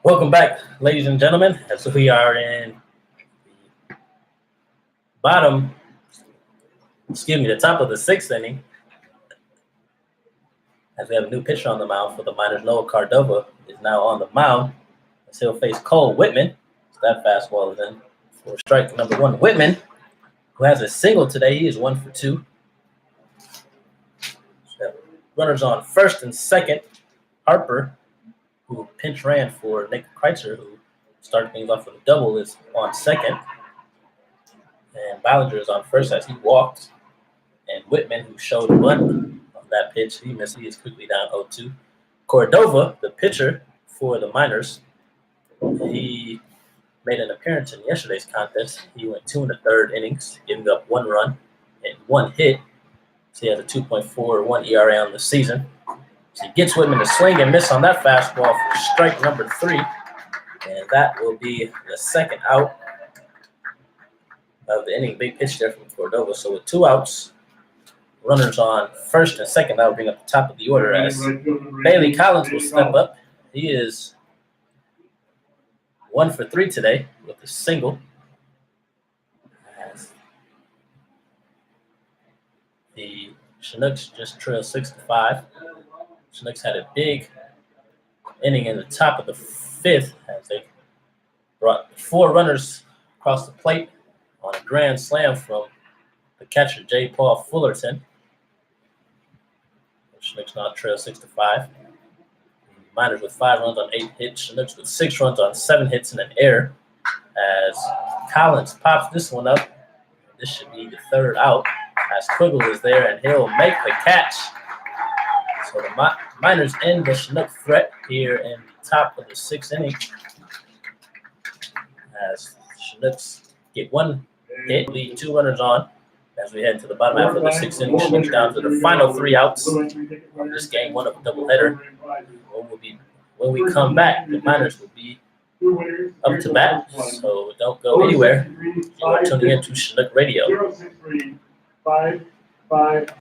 Welcome back, ladies and gentlemen, as we are in the the top of the sixth inning, as we have a new pitcher on the mound for the Miners. Noah Cardova is now on the mound as he'll face Cole Whitman. So that fastball is in for strike number one. Whitman, who has a single today, he is 1 for 2. So runners on first and second. Harper, who pinch ran for Nick Kreitzer, who started things off with a double, is on second. And Ballinger is on first as he walked. And Whitman, who showed a bunt on that pitch, he missed. He is quickly down 0-2. Cordova, the pitcher for the Miners, he made an appearance in yesterday's contest. He went 2 1/3 innings, giving up 1 run and 1 hit. So he has a 2.41 ERA on the season. So he gets Whitman to swing and miss on that fastball for strike number 3. And that will be the second out of the inning. Big pitch there from Cordova. So with 2 outs, runners on first and second, that will bring up the top of the order as Bailey Collins will step up. He is 1 for 3 today with a single. As the Chinooks just trail 6-5. Chinooks had a big inning in the top of the 5th as they brought 4 runners across the plate on a grand slam from the catcher, J. Paul Fullerton. Chinooks now trail 6-5. Miners with 5 runs on 8 hits. Chinooks with 6 runs on 7 hits and an error. As Collins pops this one up. This should be the 3rd out. As Quiggle is there and he'll make the catch. So the Miners end the Chinook threat here in the top of the 6th inning. As Chinooks get 1 hit, lead 2 runners on. As we head to the bottom half of the 6th inning, Chinooks down to the final 3 outs of this game, 1 of a doubleheader. When we come back, the Miners will be up to bat, so don't go anywhere. You are tuning in to Chinook Radio. 06355.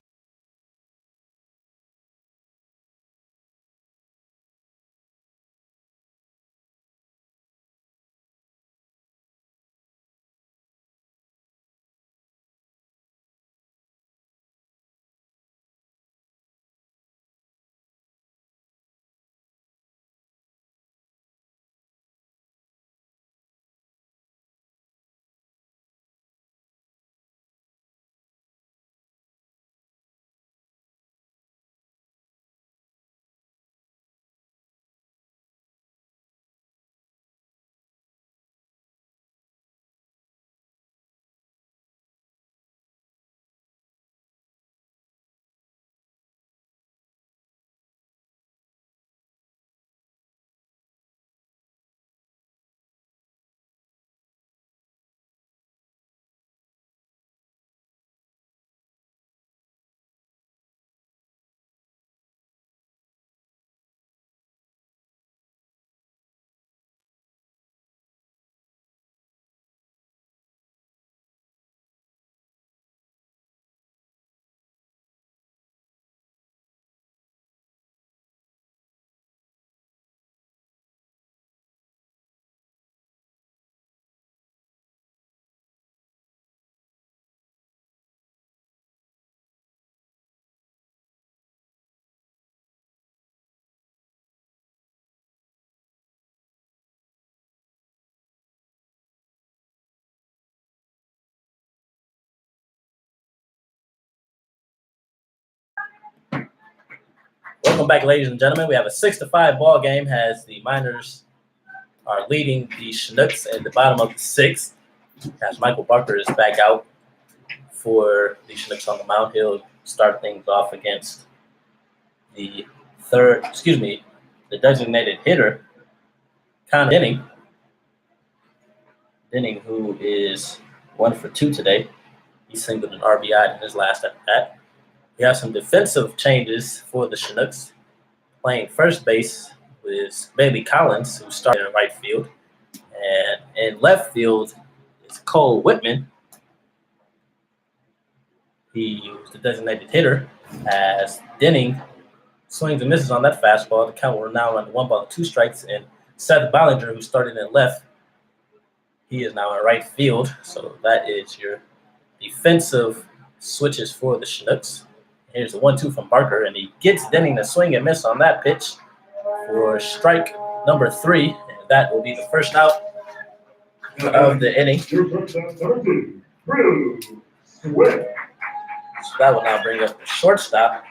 Welcome back, ladies and gentlemen. We have a 6-5 ball game as the Miners are leading the Chinooks at the bottom of the 6th. As Michael Barker is back out for the Chinooks on the mound, he'll start things off against the designated hitter, Connor Denning. Denning, who is 1 for 2 today. He singled an RBI in his last at bat. We have some defensive changes for the Chinooks. Playing first base is Bailey Collins, who started in right field. And in left field is Cole Whitman. He was the designated hitter as Denning swings and misses on that fastball. The count will now run 1 ball and 2 strikes. And Seth Ballinger, who started in left, he is now in right field. So that is your defensive switches for the Chinooks. Here's the 1-2 from Barker, and he gets Denning to swing and miss on that pitch for strike number 3. And that will be the first out of the inning. Your first out, number 2, Drew Swift. So that will now bring up the shortstop,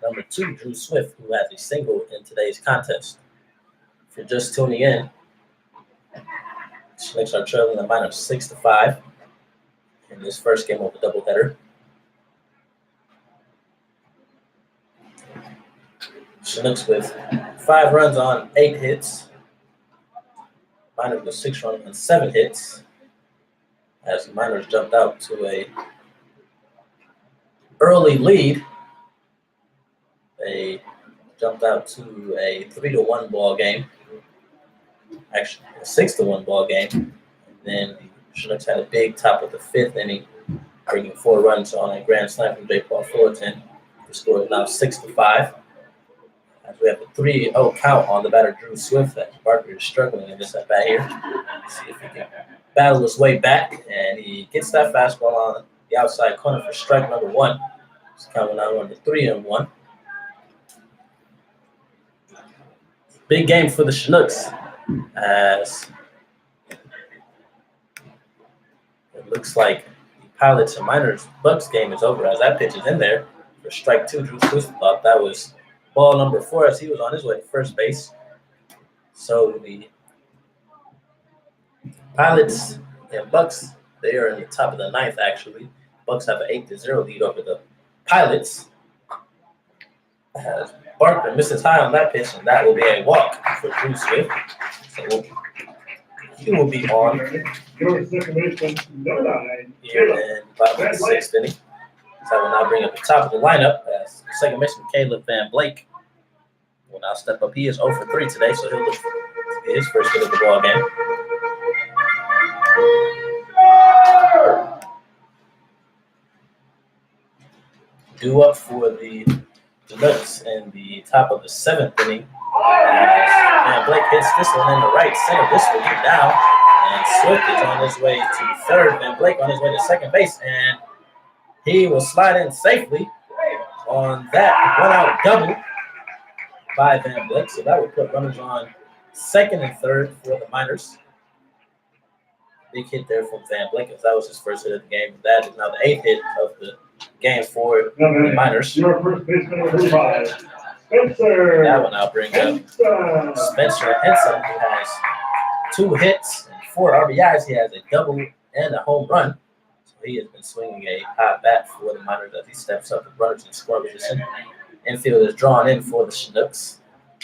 number 2, Drew Swift, who has a single in today's contest. If you're just tuning in, Chinooks are trailing the minors 6-5 in this first game of the doubleheader. Chinooks with 5 runs on 8 hits. Miners with 6 runs on 7 hits. As the Miners jumped out to a early lead. They jumped out to a 3-1 ball game. Actually, a 6-1 ball game. And then the Chinooks had a big top of the 5th inning, bringing 4 runs on a grand slam from J. Paul Fullerton. The score is now 6-5. As we have a 3-0 count on the batter Drew Swift, that Barker is struggling in this at bat here. Let's see if he can battle his way back, and he gets that fastball on the outside corner for strike number 1. It's coming out on the 3-1. Big game for the Chinooks, as it looks like the Pilots and Miners Bucks game is over, as that pitch is in there for strike 2. Drew Swift thought that was ball number 4 as he was on his way to first base. So the Pilots and Bucks, they are in the top of the 9th, actually. Bucks have an 8-0 lead over the Pilots. As Barker misses high on that pitch, and that will be a walk for Drew Swift. So he will be on Your second baseman, number 9, here in about the 6th inning. So I will now bring up the top of the lineup as second baseman Caleb Van Blake will now step up. He is 0 for 3 today, so he'll look to get his first hit of the ball game. Due up for the Chinooks in the top of the 7th inning. As Van Blake hits this one in the right center. This will be down, and Swift is on his way to third. Van Blake on his way to second base, and he will slide in safely on that one-out double by Van Blake. So that would put runners on second and third for the Miners. Big hit there from Van Blake, as that was his first hit of the game. That is now the 8th hit of the game for the Miners. Your first baseman, number 35, Spencer. That one I'll bring up Spencer Henson, who has 2 hits and 4 RBIs. He has a double and a home run. He has been swinging a hot bat for the Miners as he steps up with runners in scoring position. Infield is drawn in for the Chinooks.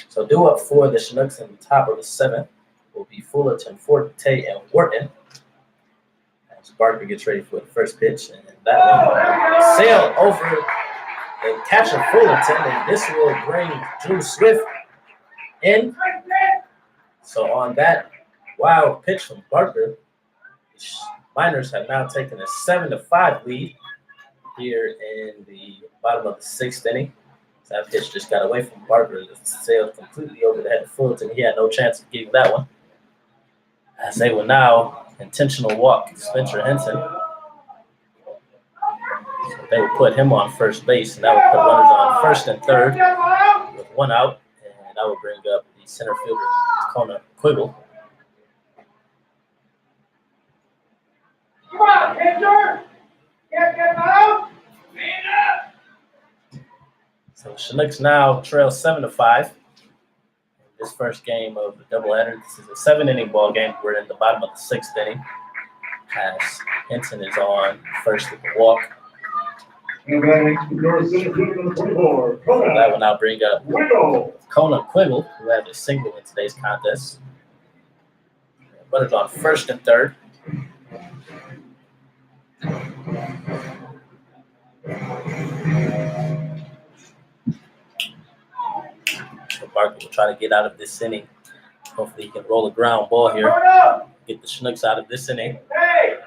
So due up for the Chinooks in the top of the 7th will be Fullerton, Forte, and Wharton. As Barker gets ready for the first pitch, and that will sail over the catcher Fullerton, and this will bring Drew Swift in. So on that wild pitch from Barker, Miners have now taken a 7-5 lead here in the bottom of the 6th inning. That pitch just got away from Barker. It sailed completely over the head of Fullerton. He had no chance of getting that one. As they will now intentional walk Spencer Henson. So they will put him on first base, and that will put runners on first and third with 1 out. And that will bring up the center fielder, Kona Quiggle. Come on, pitcher! Get him out! Stand up! So Chinooks now trail 7-5. In this first game of the doubleheader, this is a 7-inning ball game. We're in the bottom of the 6th inning. As Henson is on first with the walk. And then your center fielder, number 24, Kona. That will now bring up Wiggle. Kona Quiggle, who has a single in today's contest. Runners on first and third. So Barker will try to get out of this inning. Hopefully he can roll a ground ball here. Get the Chinooks out of this inning. Hey!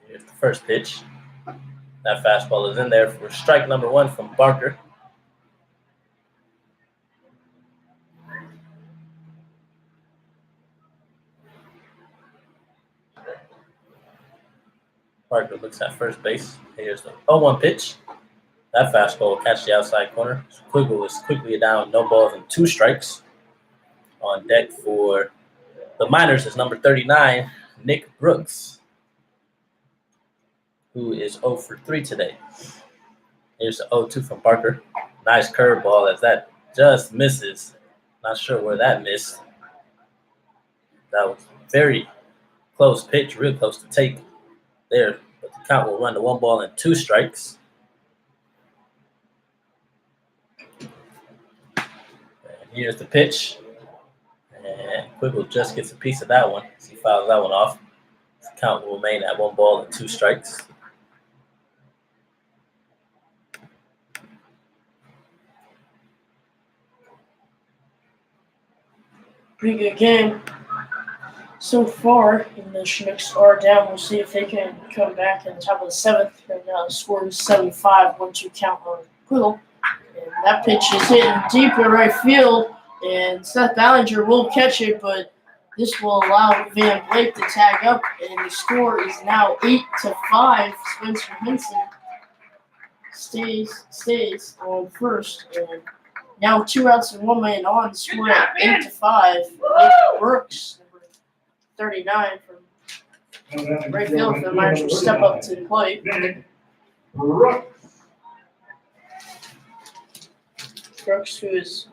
Here's the first pitch. That fastball is in there for strike number 1 from Barker. Parker looks at first base. Here's the 0-1 pitch. That fastball will catch the outside corner. Quiggle is quickly down, no balls and 2 strikes. On deck for the Miners is number 39, Nick Brooks, who is 0 for 3 today. Here's the 0-2 from Parker. Nice curveball as that just misses. Not sure where that missed. That was very close pitch, real close to take there. But the count will run to 1 ball and 2 strikes. And here's the pitch. And Quiggle just gets a piece of that one. He fouls that one off. The count will remain at 1 ball and 2 strikes. Pretty good game so far, and the Chinooks are down. We'll see if they can come back in the top of the 7th. Right now, the score is 7-5, 1-2 count on Quiggle. And that pitch is hitting deep in right field, and Seth Ballinger will catch it, but this will allow Van Blake to tag up, and the score is now 8-5. Spencer Henson stays on first, and now 2 outs and 1 man on. The score at 8-5. Nick Brooks, number 39 from right field for the Miners, will step up to the plate. Brooks, who is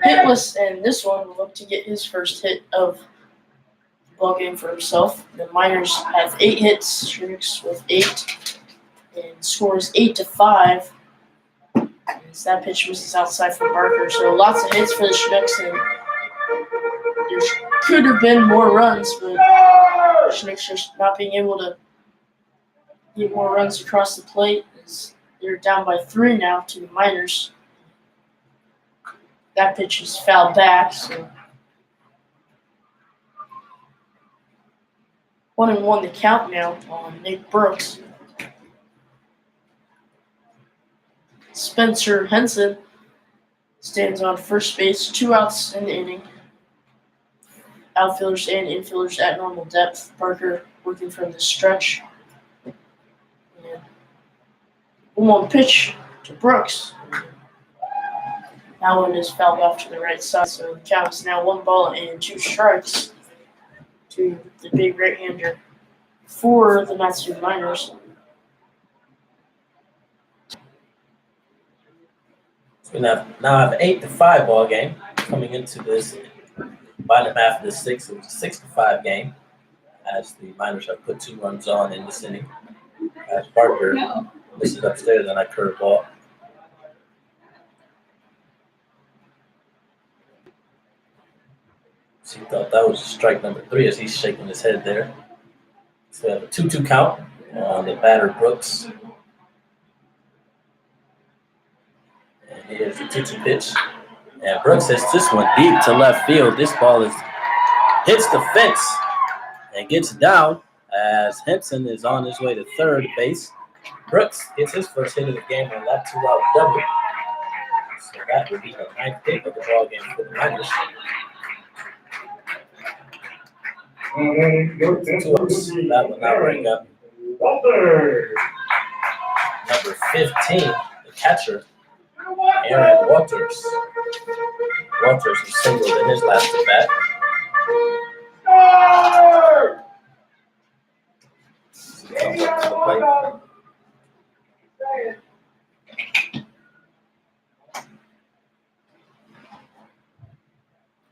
hitless, and this one will look to get his first hit of the ball game for himself. The Miners have 8 hits, Chinooks with 8, and scores 8-5. As that pitch misses outside from Barker, so lots of hits for the Chinooks, and there could have been more runs, but Chinooks just not being able to get more runs across the plate. They're down by 3 now to the Miners. That pitch is fouled back, so 1-1 the count now on Nick Brooks. Spencer Henson stands on first base, 2 outs in the inning. Outfielders and infielders at normal depth. Parker working from the stretch. And 1-1 pitch to Brooks. That one is fouled off to the right side, so the count is now 1 ball and 2 strikes to the big right-hander for the Matsu Miners. So we now have an 8-5 ball game coming into this bottom half of the 6th. It was a 6-5 game as the Miners have put 2 runs on in this inning. As Parker misses upstairs on that curveball. So he thought that was strike number 3 as he's shaking his head there. So we have a 2-2 count on the batter Brooks. And here's the 2-2 pitch. And Brooks hits this one deep to left field. This ball hits the fence and gets down as Henson is on his way to third base. Brooks gets his first hit of the game on that 2-out double. So that would be the 9th hit of the ball game for the Miners. 2 outs. That will now bring up number 15, the catcher, Aaron Walters. Walters was singled in his last at bat. Comes up to the plate.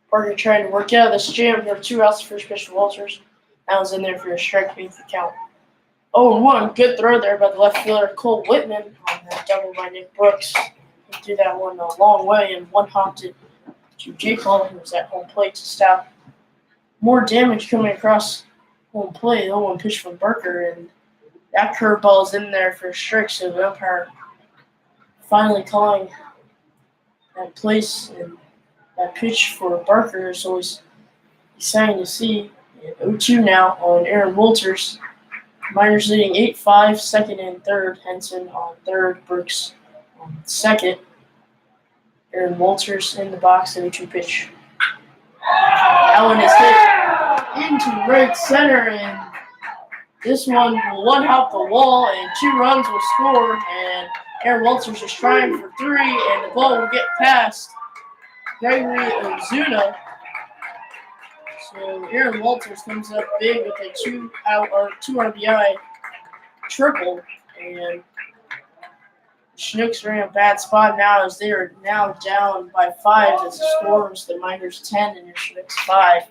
Parker trying to work out of this jam. There are 2 outs, first pitch for Walters. That was in there for a strike beneath the count. 0-1, good throw there by the left fielder Cole Whitman on that double by Nick Brooks. He threw that one a long way and one-hopped it to Chugiak, who was at home plate to stop more damage coming across home plate. 0-1 pitch from Barker, and that curveball is in there for a strike, so the umpire finally calling that place, and that pitch for Barker is always exciting to see. And 0-2 now on Aaron Walters. Miners leading 8-5, second and third. Henson on third, Brooks on second. Aaron Walters in the box, 0-2 pitch. That one is hit into right center, and This one will one hop the wall and 2 runs will score. And Aaron Walters is trying for 3, and the ball will get past Gregory Ozuna. So Aaron Walters comes up big with a 2 RBI triple, and Chinooks are in a bad spot now as they are now down by 5 as the scores the Miners 10 and the Chinooks 5.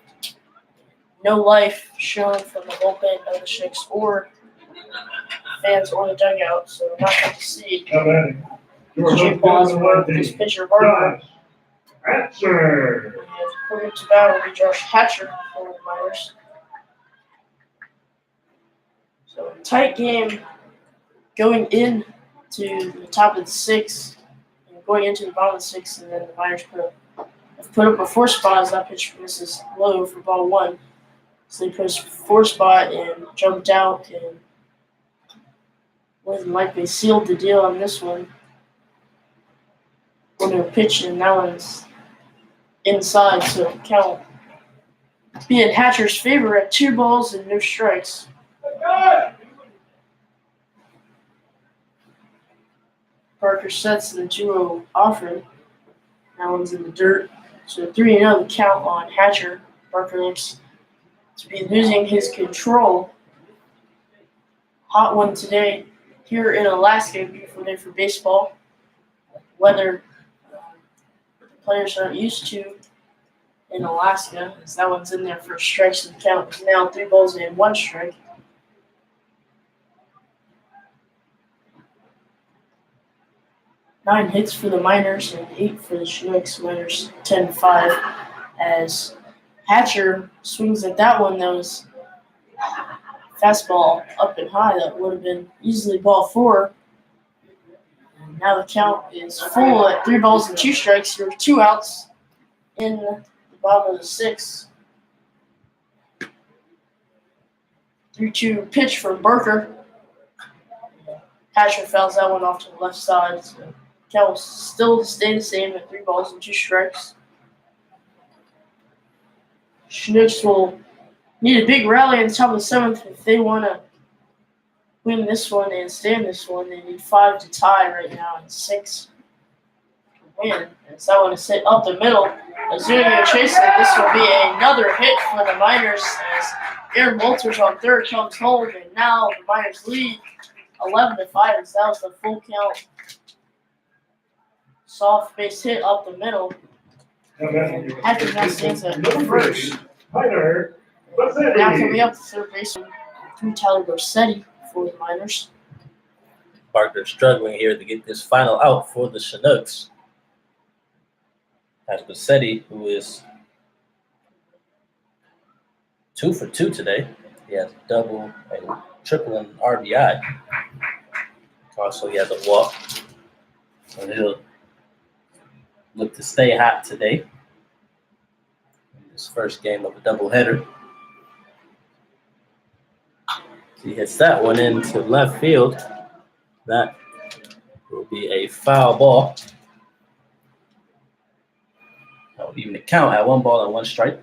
No life shown from the bullpen of the Chinooks or fans or the dugout, so we're not going to see Jake Paul's work with this pitcher Barker. Hatcher. And according to that will be Josh Hatcher for the Miners. So tight game going in to the top of the 6th and going into the bottom of the 6th, and then the Miners have put up a 4 spot as that pitch misses low for ball 1. So they put a 4 spot and jumped out, and more than likely sealed the deal on this one. We're going to pitch, and that one's inside, so count be in Hatcher's favor at 2 balls and no strikes. Parker sets the 2-0 offering. That one's in the dirt. So 3-0 the count on Hatcher. Parker looks to be losing his control. Hot one today here in Alaska. Beautiful day for baseball. Weather players aren't used to in Alaska, as that one's in there for strikes, and the count is now 3 balls and 1 strike. Nine hits for the Miners and 8 for the Chinooks. Miners 10-5 as Hatcher swings at that one. That was fastball up and high. That would have been easily ball 4. And now the count is full at 3 balls and 2 strikes. There are 2 outs in the bottom of the 6th. 3-2 pitch from Barker. Hatcher fouls that one off to the left side. So count will still stay the same at 3 balls and 2 strikes. Chinooks will need a big rally in the top of the 7th if they want to win this one and stay in this one. They need 5 to tie right now and 6 to win. As that one is hit up the middle. Ozuna chasing it. This will be another hit for the Miners as Aaron Walters on third comes home, and now the Miners lead 11-5 as that was the full count. Soft base hit up the middle. Hatcher now stands at first. Now coming up to third base, Tyler Rossetti for the Miners. Parker struggling here to get this final out for the Chinooks. Has Rossetti, who is 2 for 2 today. He has a double, a triple, and an RBI. Also, he has a walk. So he'll look to stay hot today in this first game of a doubleheader. He hits that one into left field. That will be a foul ball. That will even the count at 1 ball and 1 strike.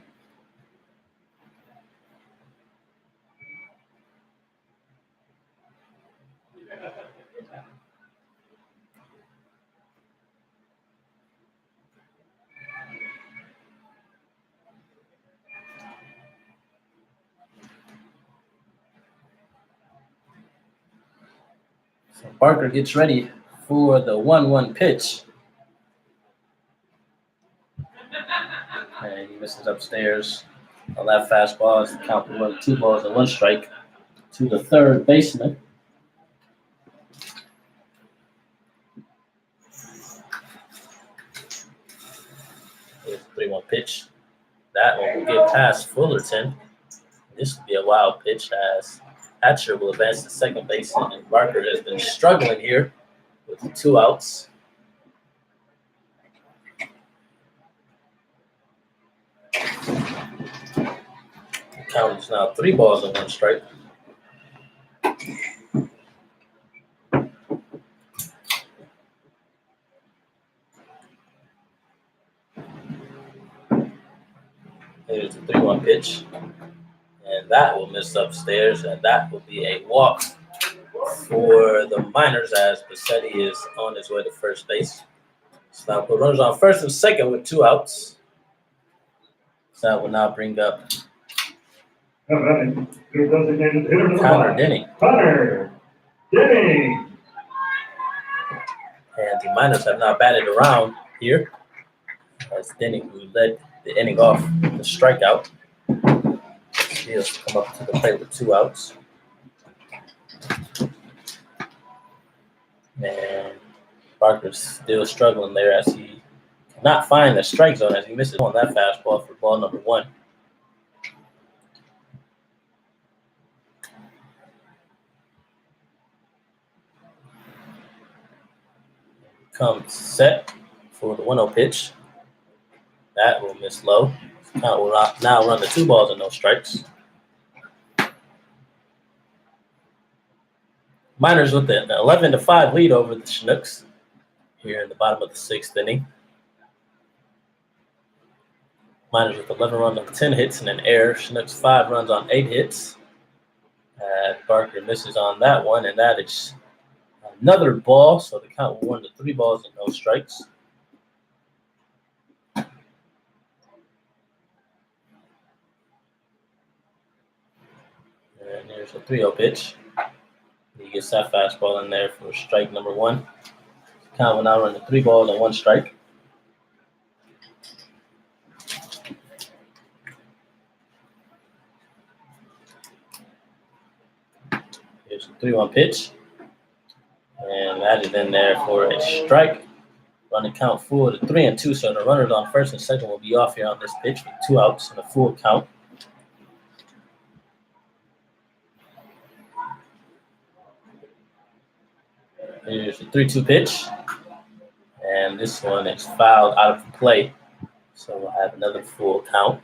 So Barker gets ready for the 1-1 pitch. And he misses upstairs on that fastball as the count was 2 balls and 1 strike to the third baseman. Here's the 3-1 pitch. That one will get past Fullerton. This will be a wild pitch as Hatcher will advance to second base, and Barker has been struggling here with 2 outs. The count is now 3 balls and 1 strike. Here's the 3-1 pitch. And that will miss upstairs, and that will be a walk for the Miners as Bassetti is on his way to first base. So now put runners on first and second with 2 outs. So that will now bring up Your designated hitter number Connor 5, Denning. Connor Denning. And the Miners have now batted around here. As Denning, who led the inning off the strikeout, he'll come up to the plate with 2 outs. And Barker's still struggling there as he cannot find the strike zone as he misses on that fastball for ball number 1. Comes set for the 1-0 pitch. That will miss low. Count will now run to 2 balls and no strikes. Miners with an 11-5 lead over the Chinooks here in the bottom of the 6th inning. Miners with 11 runs on 10 hits and an error. Chinooks 5 runs on 8 hits. Barker misses on that one, and that is another ball. So the count will run to 3 balls and no strikes. And there's a 3-0 pitch. He gets that fastball in there for strike number 1. Count will now run to 3 balls and 1 strike. Here's a 3-1 pitch. And that is in there for a strike. Running count full to 3-2. So the runners on first and second will be off here on this pitch with 2 outs and a full count. Here's a 3-2 pitch. And this one is fouled out of play. So we'll have another full count.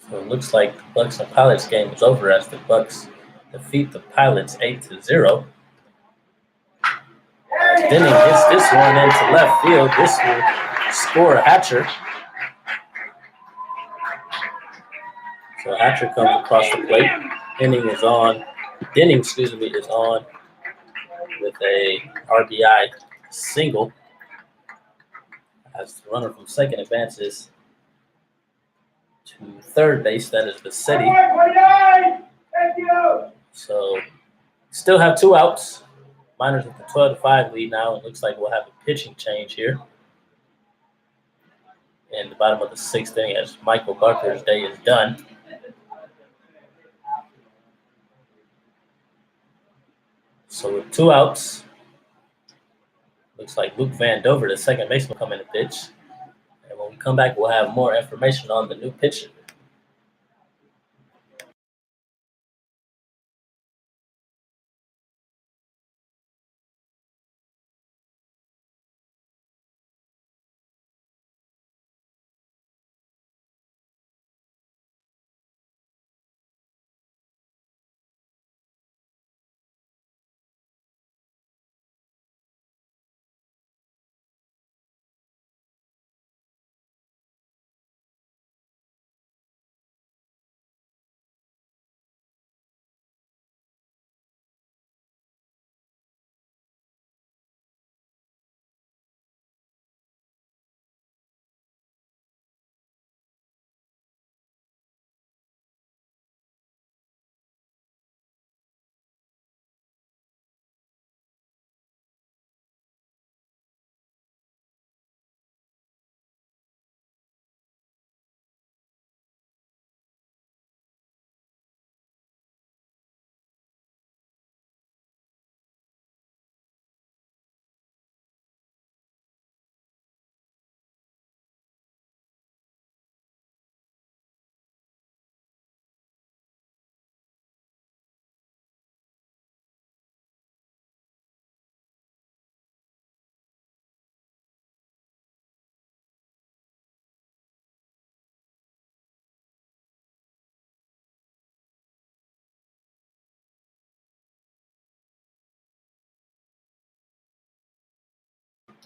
So it looks like the Bucks and Pilots game is over as the Bucks defeat the Pilots 8-0. Denning hits this one into left field. This will score a Hatcher. So Hatcher comes across the plate. Denning is on with a RBI single as the runner from second advances to third base. That is Bassetti. Thank you. So still have 2 outs. Miners with the 12-5 lead now. It looks like we'll have a pitching change here in the bottom of the 6th inning as Michael Barker's day is done. So with 2 outs, looks like Luke Van Dover, the second baseman, will come in to pitch. And when we come back, we'll have more information on the new pitcher.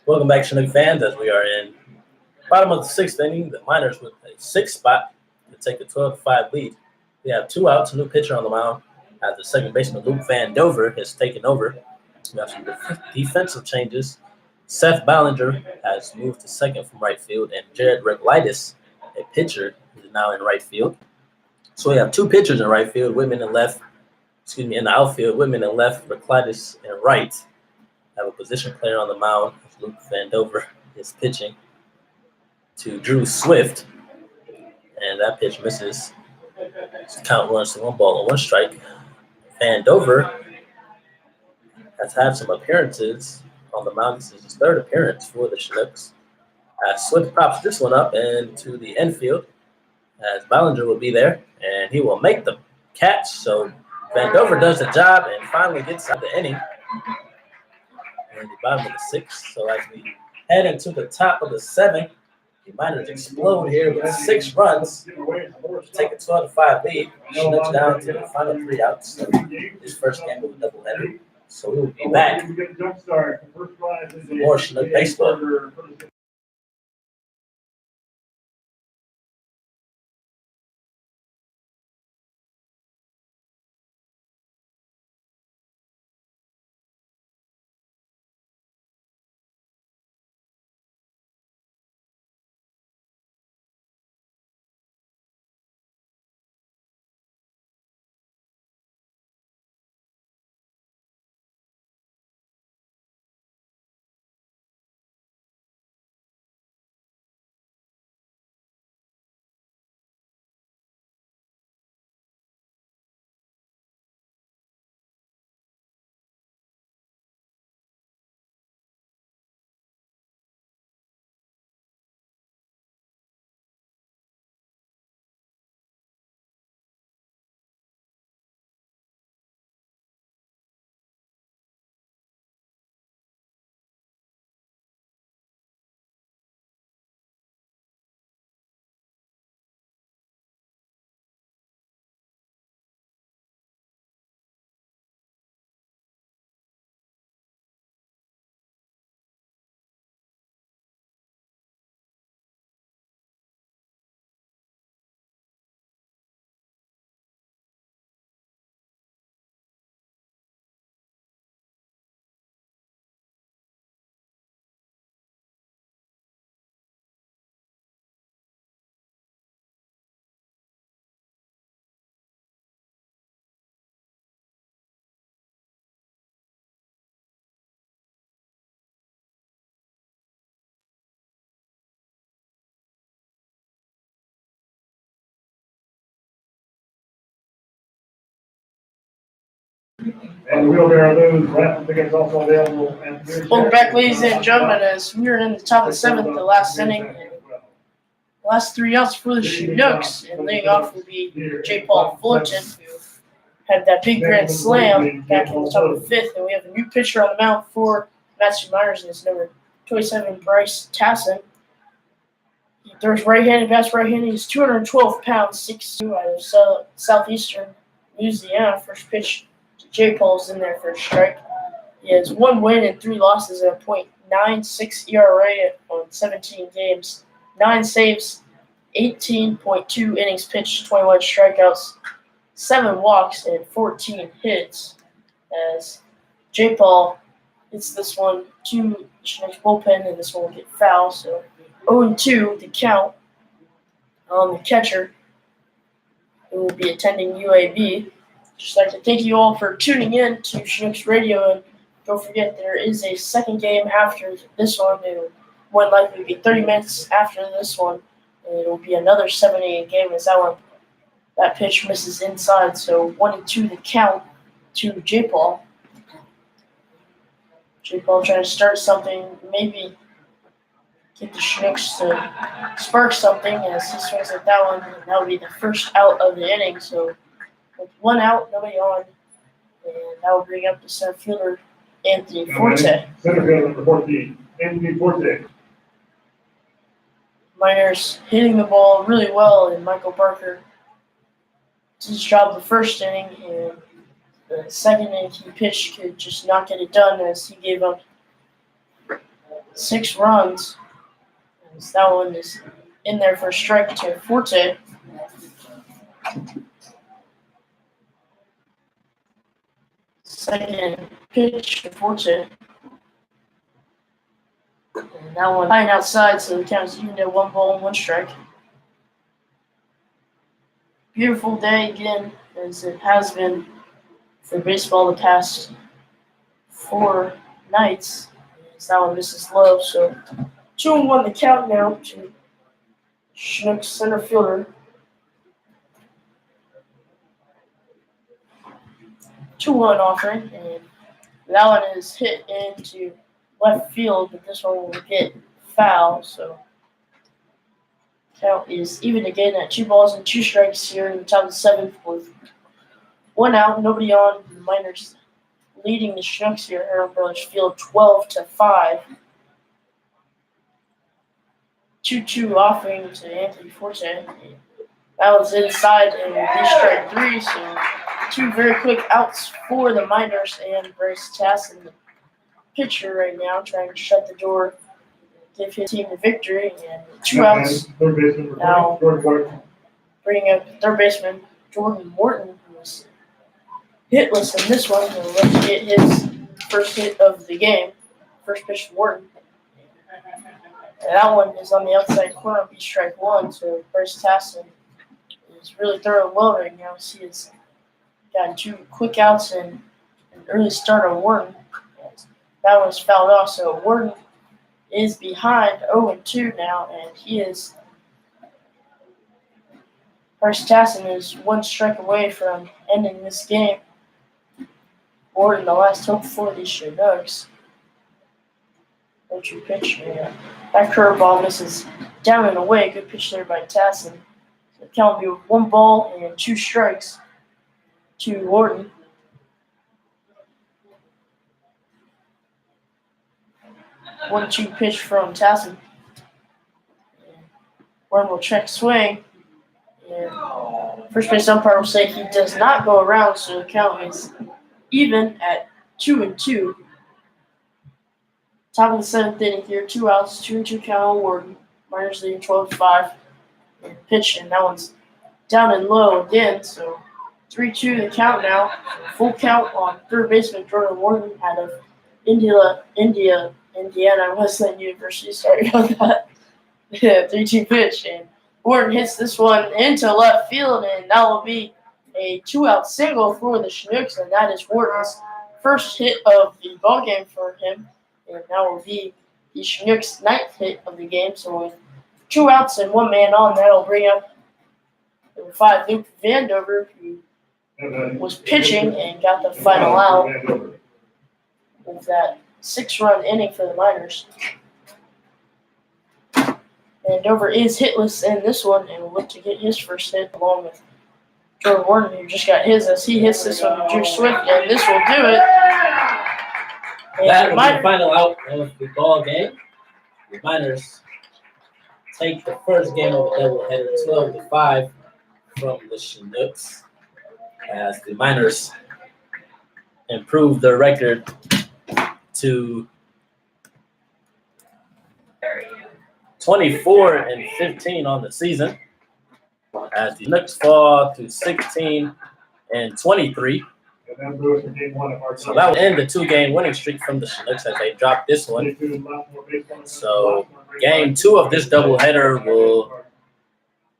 Welcome back, Chinook fans, as we are in bottom of the sixth inning. The Miners with a sixth spot to take a 12-5 lead. We have 2 outs, a new pitcher on the mound. As the second baseman, Luke Vandover, has taken over. We have some defensive changes. Seth Ballinger has moved to second from right field, and Jared Reglitis, a pitcher, is now in right field. So we have 2 pitchers in right field, Whitman in left. In the outfield, Whitman in left, Reglitis in right. Have a position player on the mound. Luke Vandover is pitching to Drew Swift, and that pitch misses. Count runs to 1 ball and 1 strike. Vandover has had some appearances on the mound. This is his 3rd appearance for the Chinooks. Swift pops this one up into the infield, as Ballinger will be there, and he will make the catch. So Vandover does the job and finally gets out the inning. In the bottom of the 6th. So as we head into the top of the 7th, the Miners explode here with 6 runs. Take a 12-5 lead. Chinooks down to the final 3 outs. So this first game of a doubleheader. So we will be back for more Chinook baseball. And the wheelbarrow news, raffle tickets also available at the Welcome back, ladies and gentlemen, as we are in the top of the 7th, the last inning. The last 3 outs for the Chinooks, and leading off will be J. Paul Fullerton, who had that big grand slam back in the top of the 5th, and we have a new pitcher on the mound for Matthew Miners, and it's number 27, Bryce Tassin. He throws right-handed, bats right-handed. He's 212 pounds, 6'2", out of southeastern Louisiana. First pitch to J. Paul's in there for a strike. He has 1 win and 3 losses at a .96 ERA on 17 games, 9 saves, 18.2 innings pitched, 21 strikeouts, 7 walks, and 14 hits. As J. Paul hits this one to Chinooks bullpen, and this one will get foul. So 0-2 the count on the catcher, who will be attending UAB. Just like to thank you all for tuning in to Chinooks Radio, and don't forget there is a second game after this one. It will more likely be 30 minutes after this one, and it will be another 7-inning game as that pitch misses inside. So 1-2 the count to J. Paul. J. Paul trying to start something, maybe get the Chinooks to spark something as he swings at that one, and that will be the first out of the inning. So with 1 out, nobody on, and that will bring up the center fielder, Anthony Forte. Center fielder number 14, Anthony Forte. Miners hitting the ball really well, and Michael Barker did his job the first inning, and the second inning he pitched could just not get it done as he gave up 6 runs. As that one is in there for a strike to Forte. Second pitch to Forte. And that one flying outside, so the count is even at 1 ball and 1 strike. Beautiful day again, as it has been for baseball the past 4 nights. As that one misses low, so 2-1 the count now to Chinooks center fielder. 2-1 offering, and that one is hit into left field, but this one will get foul, so count is even again at 2 balls and 2 strikes here in the top of the 7th with 1 out, nobody on. The Miners leading the Chinooks here at Herman Brothers Field 12-5. 2-2 offering to Anthony Forte. That was inside and he strike 3, so 2 very quick outs for the Miners and Bryce Tassin, the pitcher right now, trying to shut the door, give his team the victory, and 2 outs. Now bringing up third baseman Jordan Morton, who was hitless in this one. He'll let him get his first hit of the game. First pitch to Morton. And that one is on the outside corner, be strike 1, so Bryce Tassin is really throwing well right now. He has gotten 2 quick outs and an early start on Morton. That one is fouled off, so Morton is behind 0-2 now, and Bryce Tassin is 1 strike away from ending this game. Morton, the last hope for the Chinooks. 0-2 pitch, and that curveball misses down and away. Good pitch there by Tassin. So the count will be 1 ball and 2 strikes to Morton. 1-2 pitch from Tassin. Morton will check swing. And first base umpire will say he does not go around, so the count is even at 2-2. Top of the 7th inning here, 2 outs, 2-2 count on Morton. Miners leading 12-5. And pitch, and that one's down and low again, so 3-2 the count now. Full count on third baseman Jordan Morton out of Indiana Wesleyan University. Sorry about that. Yeah, 3-2 pitch, and Morton hits this one into left field, and that will be a 2-out single for the Chinooks, and that is Morton's first hit of the ball game for him, and that will be the Chinooks' 9th hit of the game. So with 2 outs and 1 man on, that'll bring up number 5 Luke Vandover, who was pitching and got the final out with that 6-run inning for the Miners. And Dover is hitless in this one and will look to get his first hit along with Jordan Morton, who just got his as he hits this one to Drew Swift, and this will do it. And That will be the final out of the ball game. The Miners take the first game of the doubleheader 12-5 from the Chinooks as the Miners improve their record to 24-15 on the season, as the Chinooks fall to 16-23. So that will end the 2-game winning streak from the Chinooks as they drop this one. So game 2 of this doubleheader will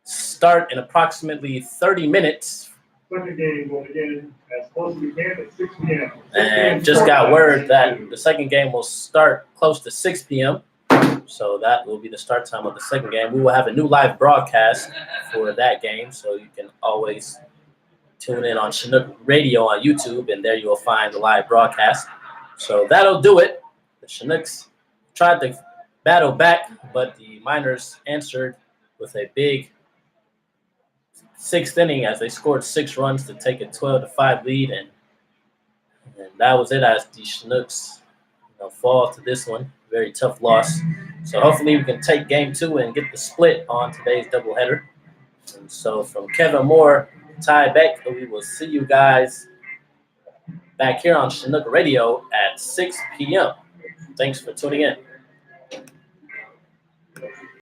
start in approximately 30 minutes. Second game will begin as close as we can at 6 p.m. And just got word that the second game will start close to 6 p.m. So that will be the start time of the second game. We will have a new live broadcast for that game, so you can always tune in on Chinook Radio on YouTube, and there you will find the live broadcast. So that'll do it. The Chinooks tried to battle back, but the Miners answered with a big 6th inning as they scored 6 runs to take a 12-5 lead, and that was it as the Chinooks fall to this one. Very tough loss. So hopefully we can take game 2 and get the split on today's doubleheader. And so from Kevin Moore, Ty Beck, we will see you guys back here on Chinook Radio at 6 p.m. Thanks for tuning in.